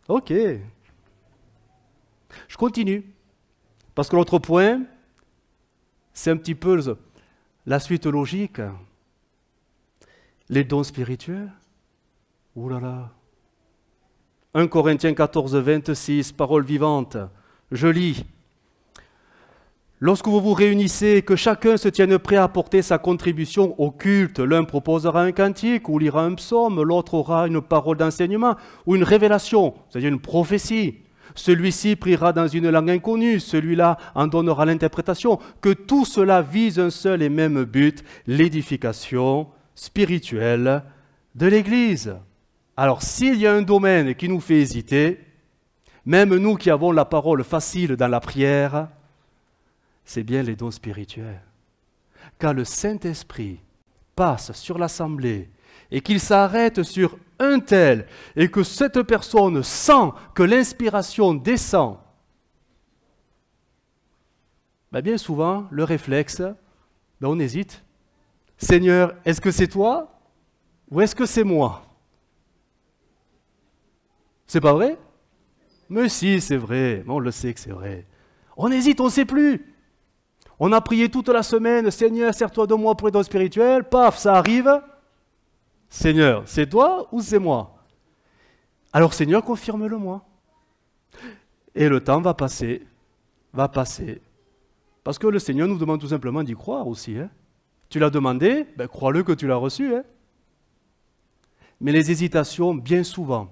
S1: Ok. Je continue. Parce que l'autre point, c'est un petit peu la suite logique. Les dons spirituels. Ouh là là. 1 Corinthiens 14, 26, parole vivante. Je lis. Lorsque vous vous réunissez, que chacun se tienne prêt à apporter sa contribution au culte, l'un proposera un cantique ou lira un psaume, l'autre aura une parole d'enseignement ou une révélation, c'est-à-dire une prophétie. Celui-ci priera dans une langue inconnue, celui-là en donnera l'interprétation. Que tout cela vise un seul et même but, l'édification spirituelle de l'Église. Alors, s'il y a un domaine qui nous fait hésiter, même nous qui avons la parole facile dans la prière, c'est bien les dons spirituels. Quand le Saint-Esprit passe sur l'assemblée et qu'il s'arrête sur un tel, et que cette personne sent que l'inspiration descend, ben bien souvent, le réflexe, ben on hésite. Seigneur, est-ce que c'est toi ou est-ce que c'est moi? C'est pas vrai? Mais si, c'est vrai. On le sait que c'est vrai. On hésite, on ne sait plus. On a prié toute la semaine, Seigneur, sers-toi de moi pour les dons spirituels. Paf, ça arrive. Seigneur, c'est toi ou c'est moi? Alors Seigneur, confirme-le-moi. Et le temps va passer, va passer. Parce que le Seigneur nous demande tout simplement d'y croire aussi. Hein. Tu l'as demandé, ben, crois-le que tu l'as reçu. Hein. Mais les hésitations, bien souvent,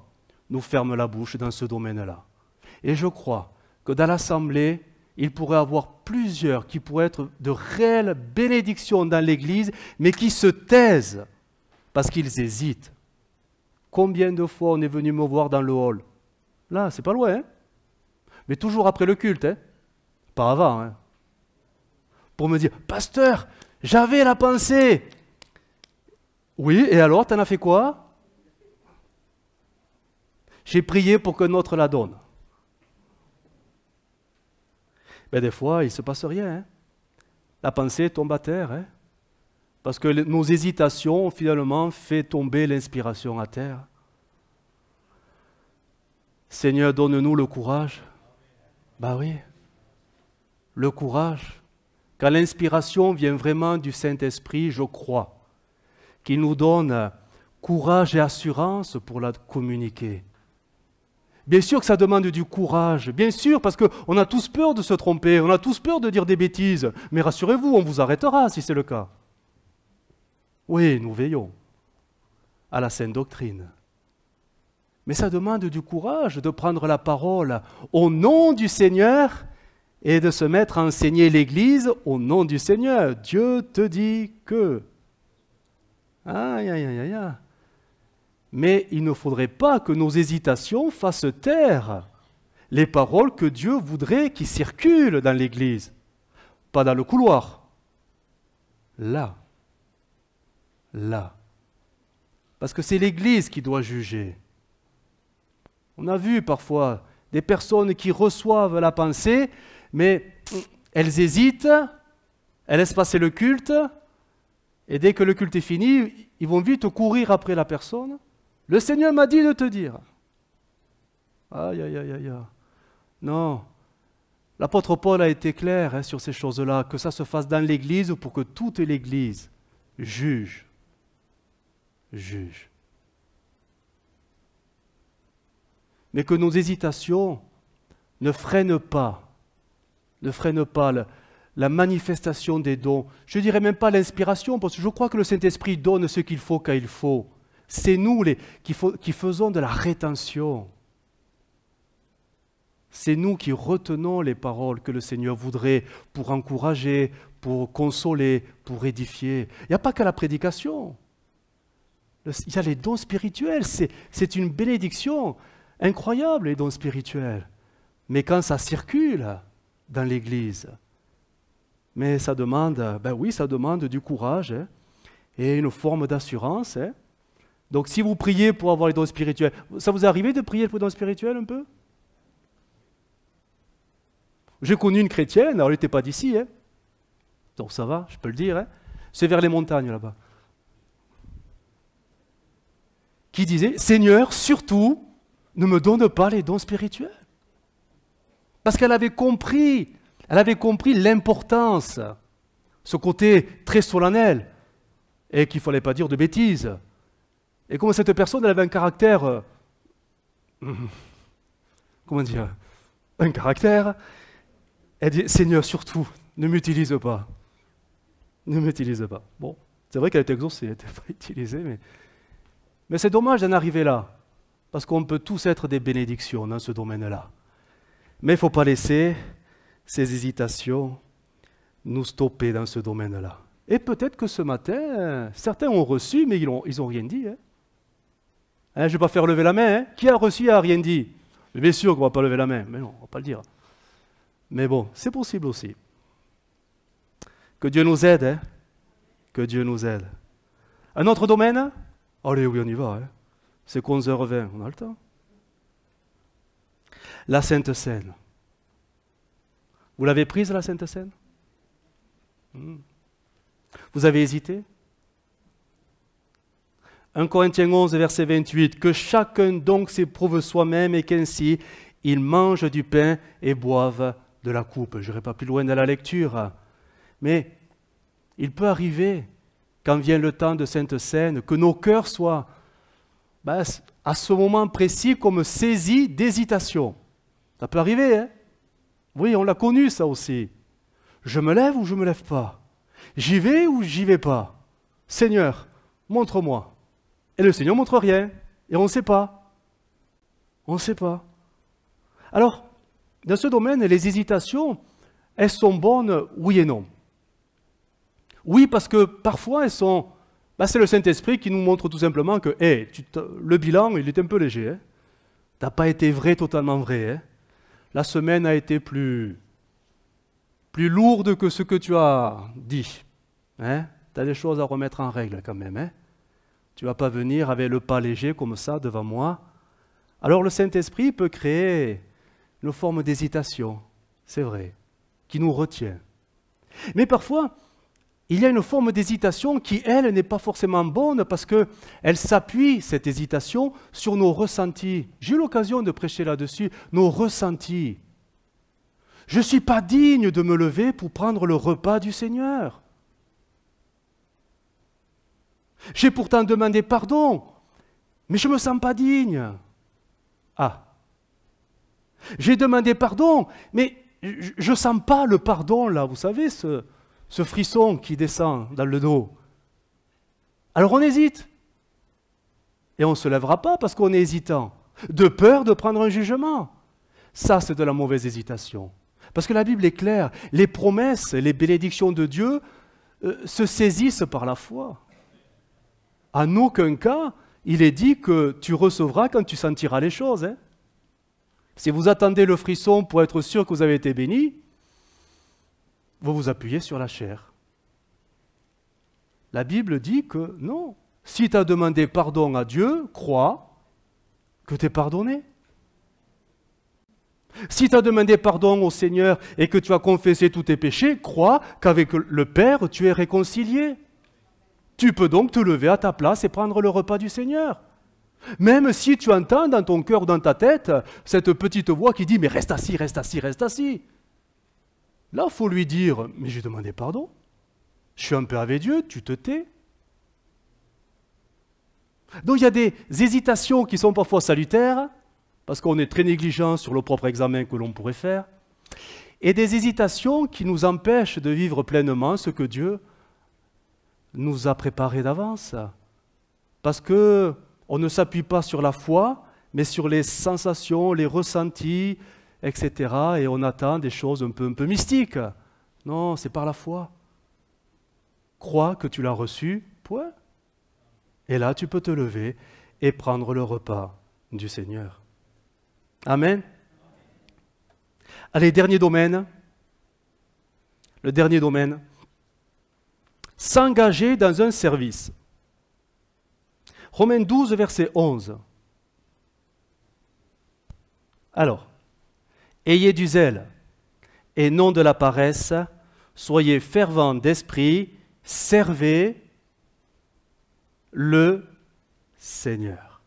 S1: nous ferment la bouche dans ce domaine-là. Et je crois que dans l'Assemblée, il pourrait y avoir plusieurs qui pourraient être de réelles bénédictions dans l'Église, mais qui se taisent parce qu'ils hésitent. Combien de fois on est venu me voir dans le hall? Là, c'est pas loin, hein? Mais toujours après le culte, hein? Pas avant, hein? Pour me dire, pasteur, j'avais la pensée. Oui, et alors, t'en as fait quoi? J'ai prié pour que notre la donne. Ben, des fois, il ne se passe rien. Hein. La pensée tombe à terre. Hein. Parce que nos hésitations, finalement, fait tomber l'inspiration à terre. Seigneur, donne-nous le courage. Ben oui, le courage. Quand l'inspiration vient vraiment du Saint-Esprit, je crois qu'il nous donne courage et assurance pour la communiquer. Bien sûr que ça demande du courage, bien sûr, parce qu'on a tous peur de se tromper, on a tous peur de dire des bêtises, mais rassurez-vous, on vous arrêtera si c'est le cas. Oui, nous veillons à la sainte doctrine. Mais ça demande du courage de prendre la parole au nom du Seigneur et de se mettre à enseigner l'Église au nom du Seigneur. Dieu te dit que... Aïe, aïe, aïe, aïe. Mais il ne faudrait pas que nos hésitations fassent taire les paroles que Dieu voudrait qui circulent dans l'Église. Pas dans le couloir. Là. Là. Parce que c'est l'Église qui doit juger. On a vu parfois des personnes qui reçoivent la pensée, mais elles hésitent, elles laissent passer le culte, et dès que le culte est fini, ils vont vite courir après la personne. Le Seigneur m'a dit de te dire. Aïe, aïe, aïe, aïe. Non. L'apôtre Paul a été clair sur ces choses-là, que ça se fasse dans l'Église pour que toute l'Église juge. Juge. Mais que nos hésitations ne freinent pas la manifestation des dons. Je ne dirais même pas l'inspiration, parce que je crois que le Saint-Esprit donne ce qu'il faut quand il faut. C'est nous qui faisons de la rétention. C'est nous qui retenons les paroles que le Seigneur voudrait pour encourager, pour consoler, pour édifier. Il n'y a pas que la prédication. Il y a les dons spirituels. C'est une bénédiction incroyable, les dons spirituels. Mais quand ça circule dans l'Église, mais ça demande, ben oui, ça demande du courage hein, et une forme d'assurance. Hein. Donc si vous priez pour avoir les dons spirituels, ça vous est arrivé de prier pour les dons spirituels un peu? J'ai connu une chrétienne, alors elle n'était pas d'ici, hein. Donc ça va, je peux le dire, hein. C'est vers les montagnes là-bas. Qui disait, Seigneur, surtout, ne me donne pas les dons spirituels. Parce qu'elle avait compris l'importance, ce côté très solennel, et qu'il ne fallait pas dire de bêtises. Et comme cette personne, elle avait un caractère, comment dire, un caractère, elle dit, Seigneur, surtout, ne m'utilise pas. Ne m'utilise pas. Bon, c'est vrai qu'elle était exaucée, elle n'était pas utilisée, mais c'est dommage d'en arriver là, parce qu'on peut tous être des bénédictions dans ce domaine-là. Mais il ne faut pas laisser ces hésitations nous stopper dans ce domaine-là. Et peut-être que ce matin, certains ont reçu, mais ils n'ont rien dit. Hein. Je ne vais pas faire lever la main. Hein. Qui a reçu et n'a rien dit? Bien sûr qu'on ne va pas lever la main, mais non, on ne va pas le dire. Mais bon, c'est possible aussi. Que Dieu nous aide. Hein. Que Dieu nous aide. Un autre domaine? Allez, oui, on y va. Hein. C'est qu'11 h 20, on a le temps. La Sainte Seine. Vous l'avez prise, la Sainte Seine? Vous avez hésité? 1 Corinthiens 11, verset 28, « Que chacun donc s'éprouve soi-même et qu'ainsi il mange du pain et boive de la coupe. » Je n'irai pas plus loin dans la lecture. Mais il peut arriver, quand vient le temps de Sainte Seine, que nos cœurs soient, à ce moment précis, comme saisis d'hésitation. Ça peut arriver, hein? Oui, on l'a connu ça aussi. Je me lève ou je ne me lève pas? J'y vais ou j'y vais pas? Seigneur, montre-moi. Et le Seigneur ne montre rien. Et on ne sait pas. On ne sait pas. Alors, dans ce domaine, les hésitations, elles sont bonnes, oui et non. Oui, parce que parfois, elles sont... c'est le Saint-Esprit qui nous montre tout simplement que le bilan, il est un peu léger. Hein? Tu n'as pas été vrai, totalement vrai. Hein? La semaine a été plus lourde que ce que tu as dit. Hein? Tu as des choses à remettre en règle quand même. Hein? Tu ne vas pas venir avec le pas léger comme ça devant moi. Alors le Saint-Esprit peut créer une forme d'hésitation, c'est vrai, qui nous retient. Mais parfois, il y a une forme d'hésitation qui, elle, n'est pas forcément bonne parce qu'elle s'appuie, cette hésitation, sur nos ressentis. J'ai eu l'occasion de prêcher là-dessus, nos ressentis. Je ne suis pas digne de me lever pour prendre le repas du Seigneur. J'ai pourtant demandé pardon, mais je ne me sens pas digne. Ah. J'ai demandé pardon, mais je ne sens pas le pardon là, vous savez, ce frisson qui descend dans le dos. Alors on hésite. Et on ne se lèvera pas parce qu'on est hésitant, de peur de prendre un jugement. Ça, c'est de la mauvaise hésitation. Parce que la Bible est claire, les promesses, les bénédictions de Dieu se saisissent par la foi. En aucun cas, il est dit que tu recevras quand tu sentiras les choses. Hein. Si vous attendez le frisson pour être sûr que vous avez été béni, vous vous appuyez sur la chair. La Bible dit que non. Si tu as demandé pardon à Dieu, crois que tu es pardonné. Si tu as demandé pardon au Seigneur et que tu as confessé tous tes péchés, crois qu'avec le Père, tu es réconcilié. Tu peux donc te lever à ta place et prendre le repas du Seigneur. Même si tu entends dans ton cœur ou dans ta tête cette petite voix qui dit « mais reste assis, reste assis, reste assis ». Là, il faut lui dire « mais j'ai demandé pardon, je suis un peu avec Dieu, tu te tais ». Donc il y a des hésitations qui sont parfois salutaires, parce qu'on est très négligent sur le propre examen que l'on pourrait faire, et des hésitations qui nous empêchent de vivre pleinement ce que Dieu nous a préparé d'avance. Parce qu'on ne s'appuie pas sur la foi, mais sur les sensations, les ressentis, etc. Et on attend des choses un peu mystiques. Non, c'est par la foi. Crois que tu l'as reçu, point. Et là, tu peux te lever et prendre le repas du Seigneur. Amen. Allez, dernier domaine. Le dernier domaine. S'engager dans un service. Romains 12, verset 11. Alors, ayez du zèle et non de la paresse, soyez fervents d'esprit, servez le Seigneur.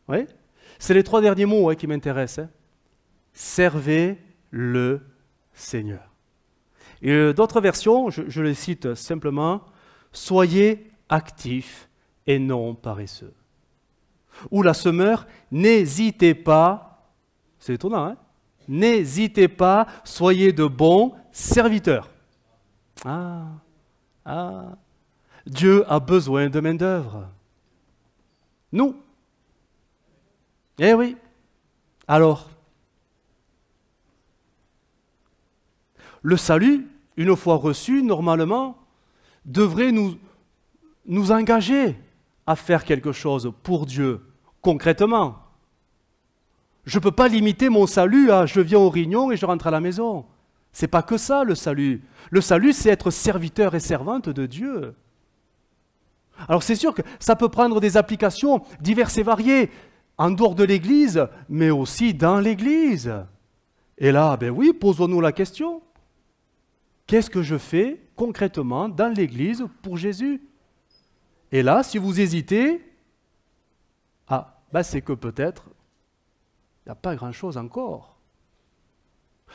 S1: Oui, c'est les 3 derniers mots qui m'intéressent. Servez le Seigneur. Et d'autres versions, je les cite simplement, soyez actifs et non paresseux. Ou la Semeur, n'hésitez pas, c'est étonnant, hein? N'hésitez pas, soyez de bons serviteurs. Dieu a besoin de main-d'œuvre. Nous. Eh oui. Alors, le salut, une fois reçu, normalement, devrait nous engager à faire quelque chose pour Dieu, concrètement. Je ne peux pas limiter mon salut à « je viens au Rignon et je rentre à la maison ». Ce n'est pas que ça, le salut. Le salut, c'est être serviteur et servante de Dieu. Alors c'est sûr que ça peut prendre des applications diverses et variées, en dehors de l'Église, mais aussi dans l'Église. Et là, ben oui, posons-nous la question. Qu'est-ce que je fais concrètement dans l'Église pour Jésus? Et là, si vous hésitez, c'est que peut-être, il n'y a pas grand-chose encore.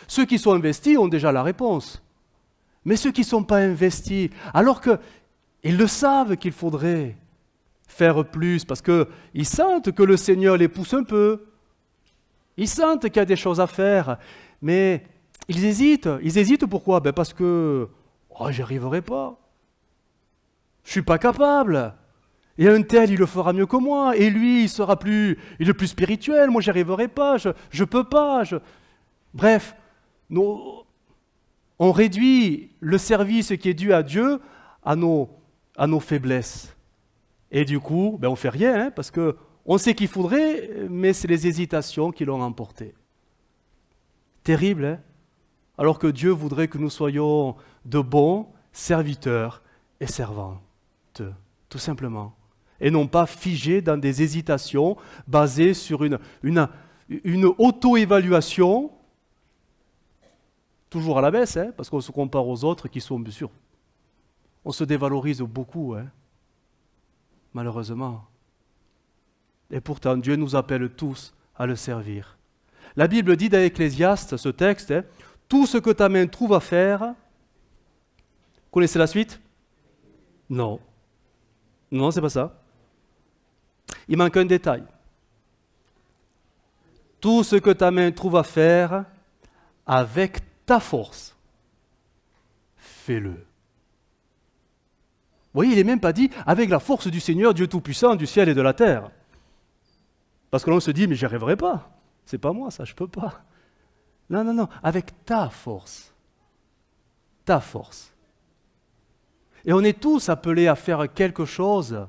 S1: Ceux qui sont investis ont déjà la réponse. Mais ceux qui ne sont pas investis, alors qu'ils le savent qu'il faudrait faire plus, parce qu'ils sentent que le Seigneur les pousse un peu, ils sentent qu'il y a des choses à faire, mais ils hésitent. Ils hésitent pourquoi? Parce que j'y arriverai pas. Je ne suis pas capable. Et un tel, il le fera mieux que moi. Et lui, il est plus spirituel. Moi, j'y arriverai pas. Je ne peux pas. Bref, on réduit le service qui est dû à Dieu à nos faiblesses. Et du coup, on ne fait rien, parce qu'on sait qu'il faudrait, mais c'est les hésitations qui l'ont emporté. Terrible, hein? Alors que Dieu voudrait que nous soyons de bons serviteurs et servantes, tout simplement. Et non pas figés dans des hésitations basées sur une auto-évaluation, toujours à la baisse, hein, parce qu'on se compare aux autres qui sont, bien sûr, on se dévalorise beaucoup, hein, malheureusement. Et pourtant, Dieu nous appelle tous à le servir. La Bible dit dans Ecclésiaste, ce texte, hein, tout ce que ta main trouve à faire. Connaissez la suite? Non. Non, c'est pas ça. Il manque un détail. Tout ce que ta main trouve à faire, avec ta force, fais-le. Vous voyez, il n'est même pas dit avec la force du Seigneur, Dieu Tout-Puissant, du ciel et de la terre. Parce que l'on se dit, mais j'y arriverai pas. C'est pas moi, ça, je peux pas. Non, non, non, avec ta force. Ta force. Et on est tous appelés à faire quelque chose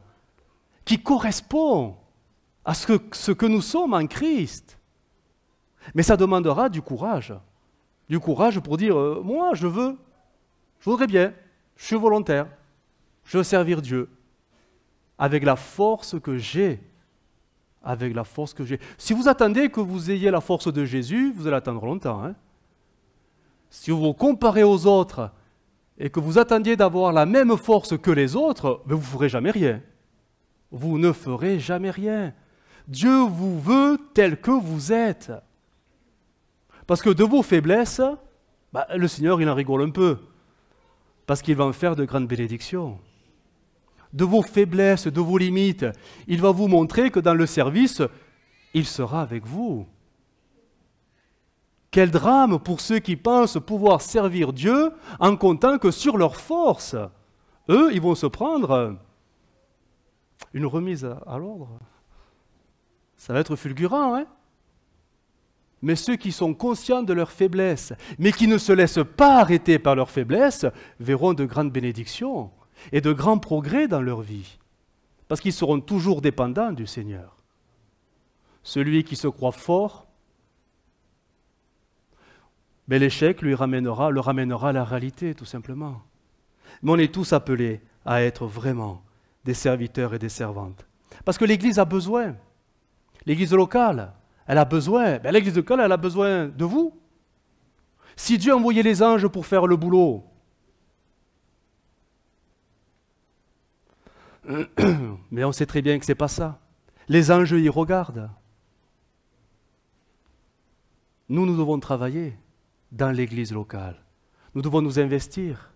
S1: qui correspond à ce que nous sommes en Christ. Mais ça demandera du courage. Du courage pour dire, moi, je voudrais bien, je suis volontaire, je veux servir Dieu avec la force que j'ai. Avec la force que j'ai. Si vous attendez que vous ayez la force de Jésus, vous allez attendre longtemps. Hein? Si vous vous comparez aux autres et que vous attendiez d'avoir la même force que les autres, vous ne ferez jamais rien. Vous ne ferez jamais rien. Dieu vous veut tel que vous êtes. Parce que de vos faiblesses, le Seigneur, il en rigole un peu. Parce qu'il va en faire de grandes bénédictions. De vos faiblesses, de vos limites, il va vous montrer que dans le service, il sera avec vous. Quel drame pour ceux qui pensent pouvoir servir Dieu en comptant que sur leur force. Eux, ils vont se prendre une remise à l'ordre. Ça va être fulgurant, hein? Mais ceux qui sont conscients de leur faiblesse, mais qui ne se laissent pas arrêter par leur faiblesse, verront de grandes bénédictions et de grands progrès dans leur vie, parce qu'ils seront toujours dépendants du Seigneur. Celui qui se croit fort, mais l'échec le ramènera à la réalité, tout simplement. Mais on est tous appelés à être vraiment des serviteurs et des servantes. Parce que l'Église a besoin. L'Église locale, elle a besoin. L'Église locale, elle a besoin de vous. Si Dieu envoyait les anges pour faire le boulot, mais on sait très bien que ce n'est pas ça. Les anges y regardent. Nous devons travailler dans l'Église locale. Nous devons nous investir.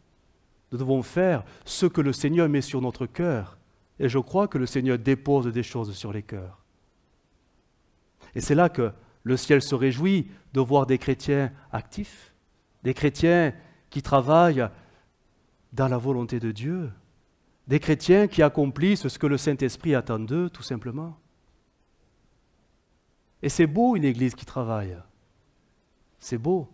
S1: Nous devons faire ce que le Seigneur met sur notre cœur. Et je crois que le Seigneur dépose des choses sur les cœurs. Et c'est là que le ciel se réjouit de voir des chrétiens actifs, des chrétiens qui travaillent dans la volonté de Dieu, des chrétiens qui accomplissent ce que le Saint-Esprit attend d'eux, tout simplement. Et c'est beau une église qui travaille. C'est beau.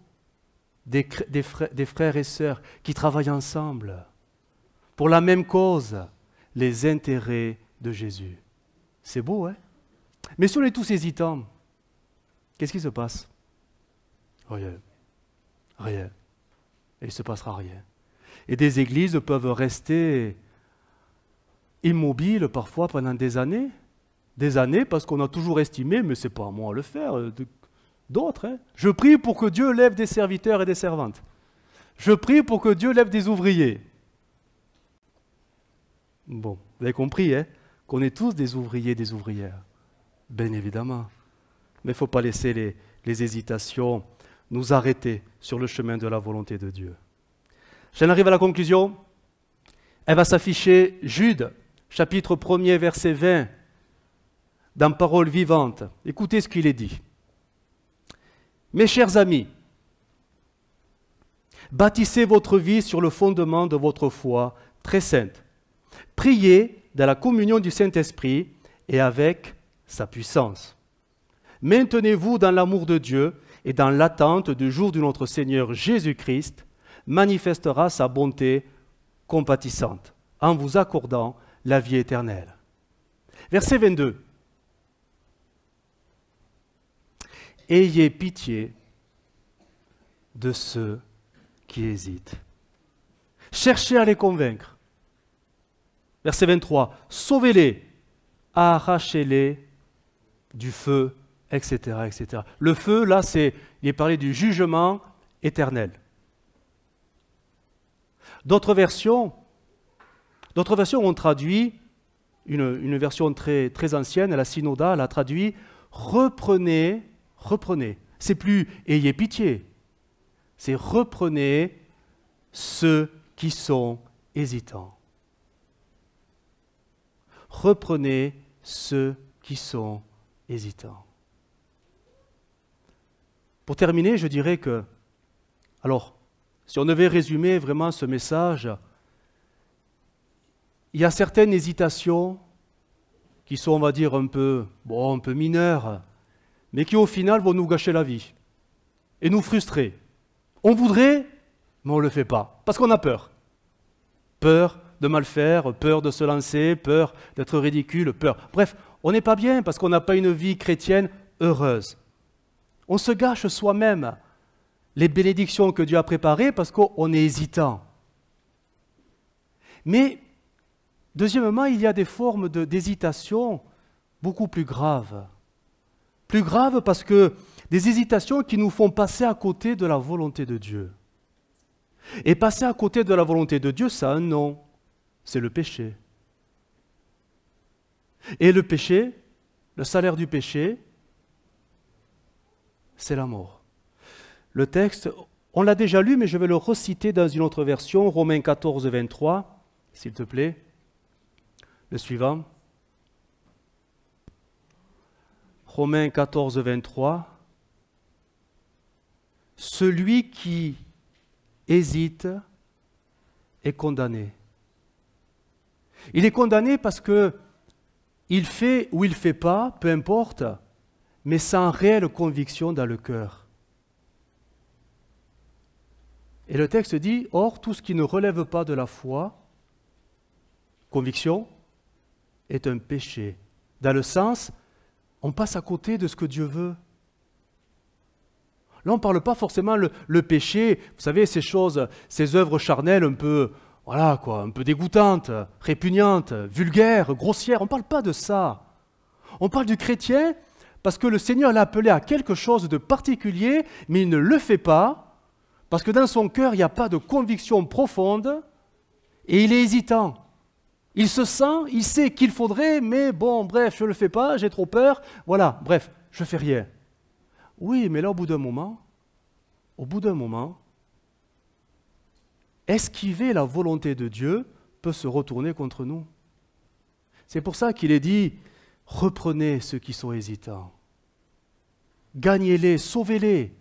S1: Des frères et sœurs qui travaillent ensemble pour la même cause, les intérêts de Jésus. C'est beau, hein? Mais si on est tous hésitants, qu'est-ce qui se passe? Rien. Rien. Et il ne se passera rien. Et des églises peuvent rester immobile parfois pendant des années parce qu'on a toujours estimé, mais c'est pas à moi à le faire, d'autres. Hein. Je prie pour que Dieu lève des serviteurs et des servantes. Je prie pour que Dieu lève des ouvriers. Bon, vous avez compris, hein, qu'on est tous des ouvriers, des ouvrières. Bien évidemment. Mais il ne faut pas laisser les hésitations nous arrêter sur le chemin de la volonté de Dieu. J'en arrive à la conclusion. Elle va s'afficher Jude, chapitre 1er, verset 20, dans Parole vivante. Écoutez ce qu'il est dit. Mes chers amis, bâtissez votre vie sur le fondement de votre foi très sainte. Priez dans la communion du Saint-Esprit et avec sa puissance. Maintenez-vous dans l'amour de Dieu et dans l'attente du jour de notre Seigneur Jésus-Christ manifestera sa bonté compatissante en vous accordant la vie éternelle. Verset 22. Ayez pitié de ceux qui hésitent. Cherchez à les convaincre. Verset 23. Sauvez-les, arrachez-les du feu, etc., etc. Le feu, là, il est parlé du jugement éternel. D'autres versions ont traduit, une version très, très ancienne, la Synoda, elle a traduit « reprenez ». C'est plus « ayez pitié », c'est « reprenez ceux qui sont hésitants ». Reprenez ceux qui sont hésitants. Pour terminer, je dirais que, alors, si on devait résumer vraiment ce message, il y a certaines hésitations qui sont, on va dire, un peu mineures, mais qui au final vont nous gâcher la vie et nous frustrer. On voudrait, mais on ne le fait pas, parce qu'on a peur. Peur de mal faire, peur de se lancer, peur d'être ridicule, peur. Bref, on n'est pas bien parce qu'on n'a pas une vie chrétienne heureuse. On se gâche soi-même les bénédictions que Dieu a préparées parce qu'on est hésitant. Mais, deuxièmement, il y a des formes d'hésitation beaucoup plus graves. Plus graves parce que des hésitations qui nous font passer à côté de la volonté de Dieu. Et passer à côté de la volonté de Dieu, ça a un nom, c'est le péché. Et le péché, le salaire du péché, c'est la mort. Le texte, on l'a déjà lu, mais je vais le reciter dans une autre version, Romains 14, 23, s'il te plaît. Le suivant. Romains 14, 23. Celui qui hésite est condamné. Il est condamné parce que il fait ou il ne fait pas, peu importe, mais sans réelle conviction dans le cœur. Et le texte dit, or, tout ce qui ne relève pas de la foi, conviction, est un péché. Dans le sens, on passe à côté de ce que Dieu veut. Là, on ne parle pas forcément le péché, vous savez, ces choses, ces œuvres charnelles un peu, voilà quoi, un peu dégoûtantes, répugnantes, vulgaires, grossières. On ne parle pas de ça. On parle du chrétien parce que le Seigneur l'a appelé à quelque chose de particulier, mais il ne le fait pas parce que dans son cœur, il n'y a pas de conviction profonde et il est hésitant. Il se sent, il sait qu'il faudrait, mais bon, bref, je ne le fais pas, j'ai trop peur, voilà, bref, je ne fais rien. Oui, mais là, au bout d'un moment, esquiver la volonté de Dieu peut se retourner contre nous. C'est pour ça qu'il est dit, reprenez ceux qui sont hésitants. Gagnez-les, sauvez-les.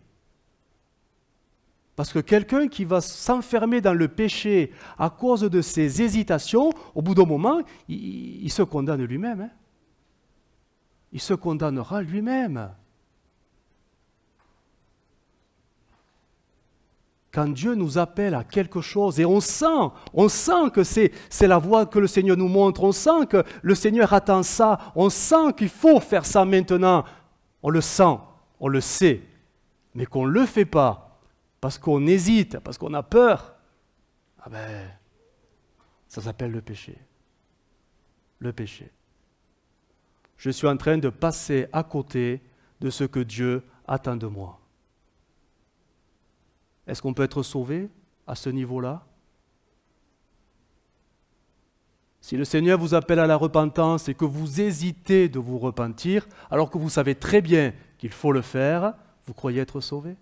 S1: Parce que quelqu'un qui va s'enfermer dans le péché à cause de ses hésitations, au bout d'un moment, il se condamne lui-même. Hein. Il se condamnera lui-même. Quand Dieu nous appelle à quelque chose, et on sent que c'est la voie que le Seigneur nous montre, on sent que le Seigneur attend ça, on sent qu'il faut faire ça maintenant, on le sent, on le sait, mais qu'on ne le fait pas, parce qu'on hésite, parce qu'on a peur, ça s'appelle le péché. le péché. Je suis en train de passer à côté de ce que Dieu attend de moi. Est-ce qu'on peut être sauvé à ce niveau-là? Si le Seigneur vous appelle à la repentance et que vous hésitez de vous repentir, alors que vous savez très bien qu'il faut le faire, vous croyez être sauvé?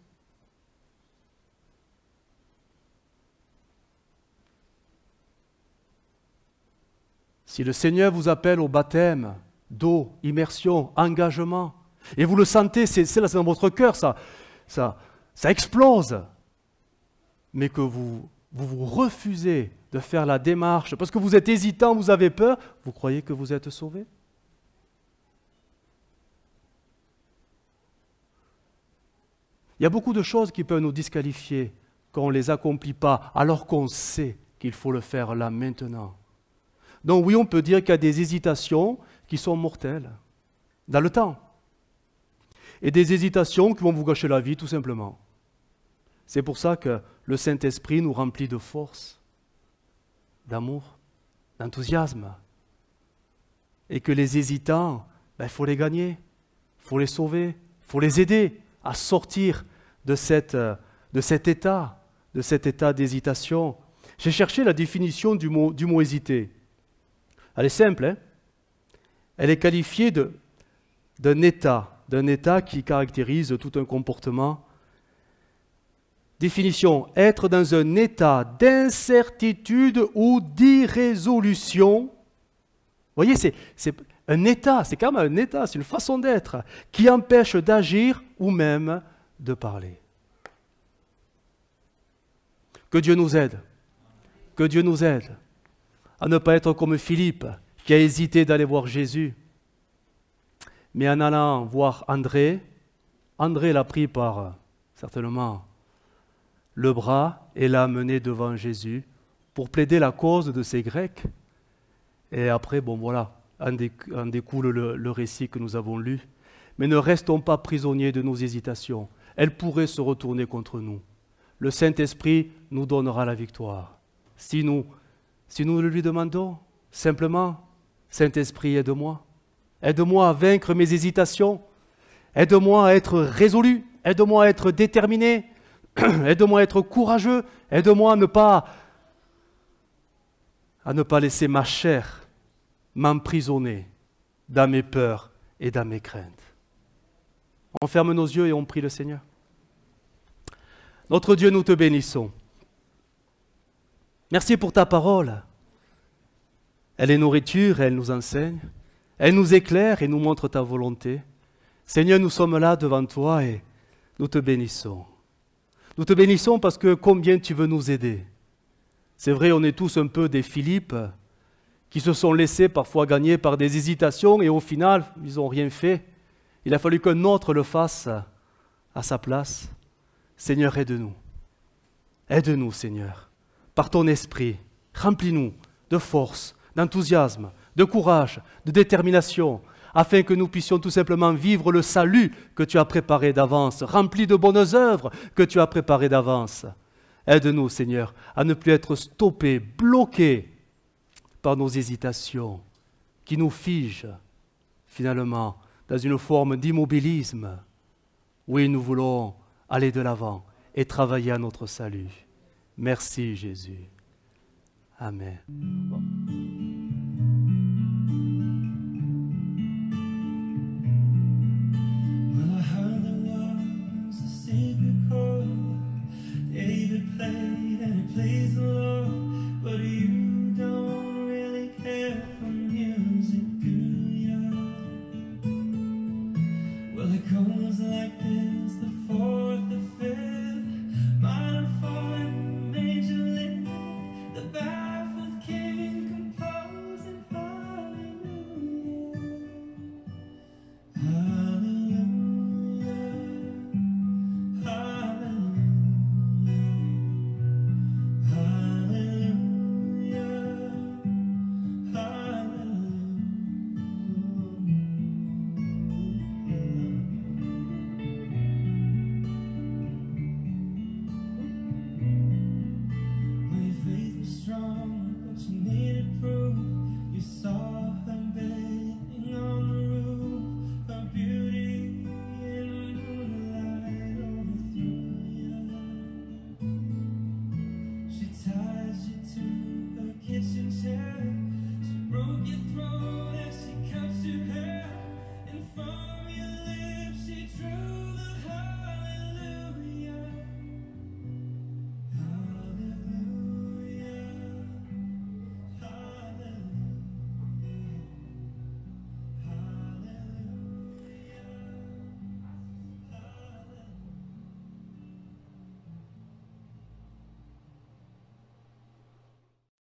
S1: Si le Seigneur vous appelle au baptême, d'eau, immersion, engagement, et vous le sentez, c'est là, c'est dans votre cœur, ça explose, mais que vous refusez de faire la démarche, parce que vous êtes hésitant, vous avez peur, vous croyez que vous êtes sauvé? Il y a beaucoup de choses qui peuvent nous disqualifier quand on ne les accomplit pas, alors qu'on sait qu'il faut le faire là, maintenant. Donc oui, on peut dire qu'il y a des hésitations qui sont mortelles, dans le temps. Et des hésitations qui vont vous gâcher la vie, tout simplement. C'est pour ça que le Saint-Esprit nous remplit de force, d'amour, d'enthousiasme. Et que les hésitants, il faut les gagner, il faut les sauver, il faut les aider à sortir de cet état d'hésitation. J'ai cherché la définition du mot hésiter. Elle est simple, hein? Elle est qualifiée d'un état qui caractérise tout un comportement. Définition, être dans un état d'incertitude ou d'irrésolution. Vous voyez, c'est un état, c'est quand même un état, c'est une façon d'être qui empêche d'agir ou même de parler. Que Dieu nous aide. Que Dieu nous aide à ne pas être comme Philippe qui a hésité d'aller voir Jésus. Mais en allant voir André l'a pris par, certainement, le bras et l'a amené devant Jésus pour plaider la cause de ces Grecs. Et après, bon voilà, en découle le récit que nous avons lu. Mais ne restons pas prisonniers de nos hésitations. Elles pourraient se retourner contre nous. Le Saint-Esprit nous donnera la victoire. Si nous le lui demandons, simplement, Saint-Esprit, aide-moi. Aide-moi à vaincre mes hésitations. Aide-moi à être résolu. Aide-moi à être déterminé. Aide-moi à être courageux. Aide-moi à ne pas laisser ma chair m'emprisonner dans mes peurs et dans mes craintes. On ferme nos yeux et on prie le Seigneur. Notre Dieu, nous te bénissons. Merci pour ta parole. Elle est nourriture, elle nous enseigne. Elle nous éclaire et nous montre ta volonté. Seigneur, nous sommes là devant toi et nous te bénissons. Nous te bénissons parce que combien tu veux nous aider. C'est vrai, on est tous un peu des Philippe qui se sont laissés parfois gagner par des hésitations et au final, ils n'ont rien fait. Il a fallu qu'un autre le fasse à sa place. Seigneur, aide-nous. Aide-nous, Seigneur, par ton esprit. Remplis-nous de force, d'enthousiasme, de courage, de détermination, afin que nous puissions tout simplement vivre le salut que tu as préparé d'avance, rempli de bonnes œuvres que tu as préparées d'avance. Aide-nous, Seigneur, à ne plus être stoppés, bloqués par nos hésitations, qui nous figent, finalement, dans une forme d'immobilisme. Oui, nous voulons aller de l'avant et travailler à notre salut. Merci, Jésus. Amen. Bon.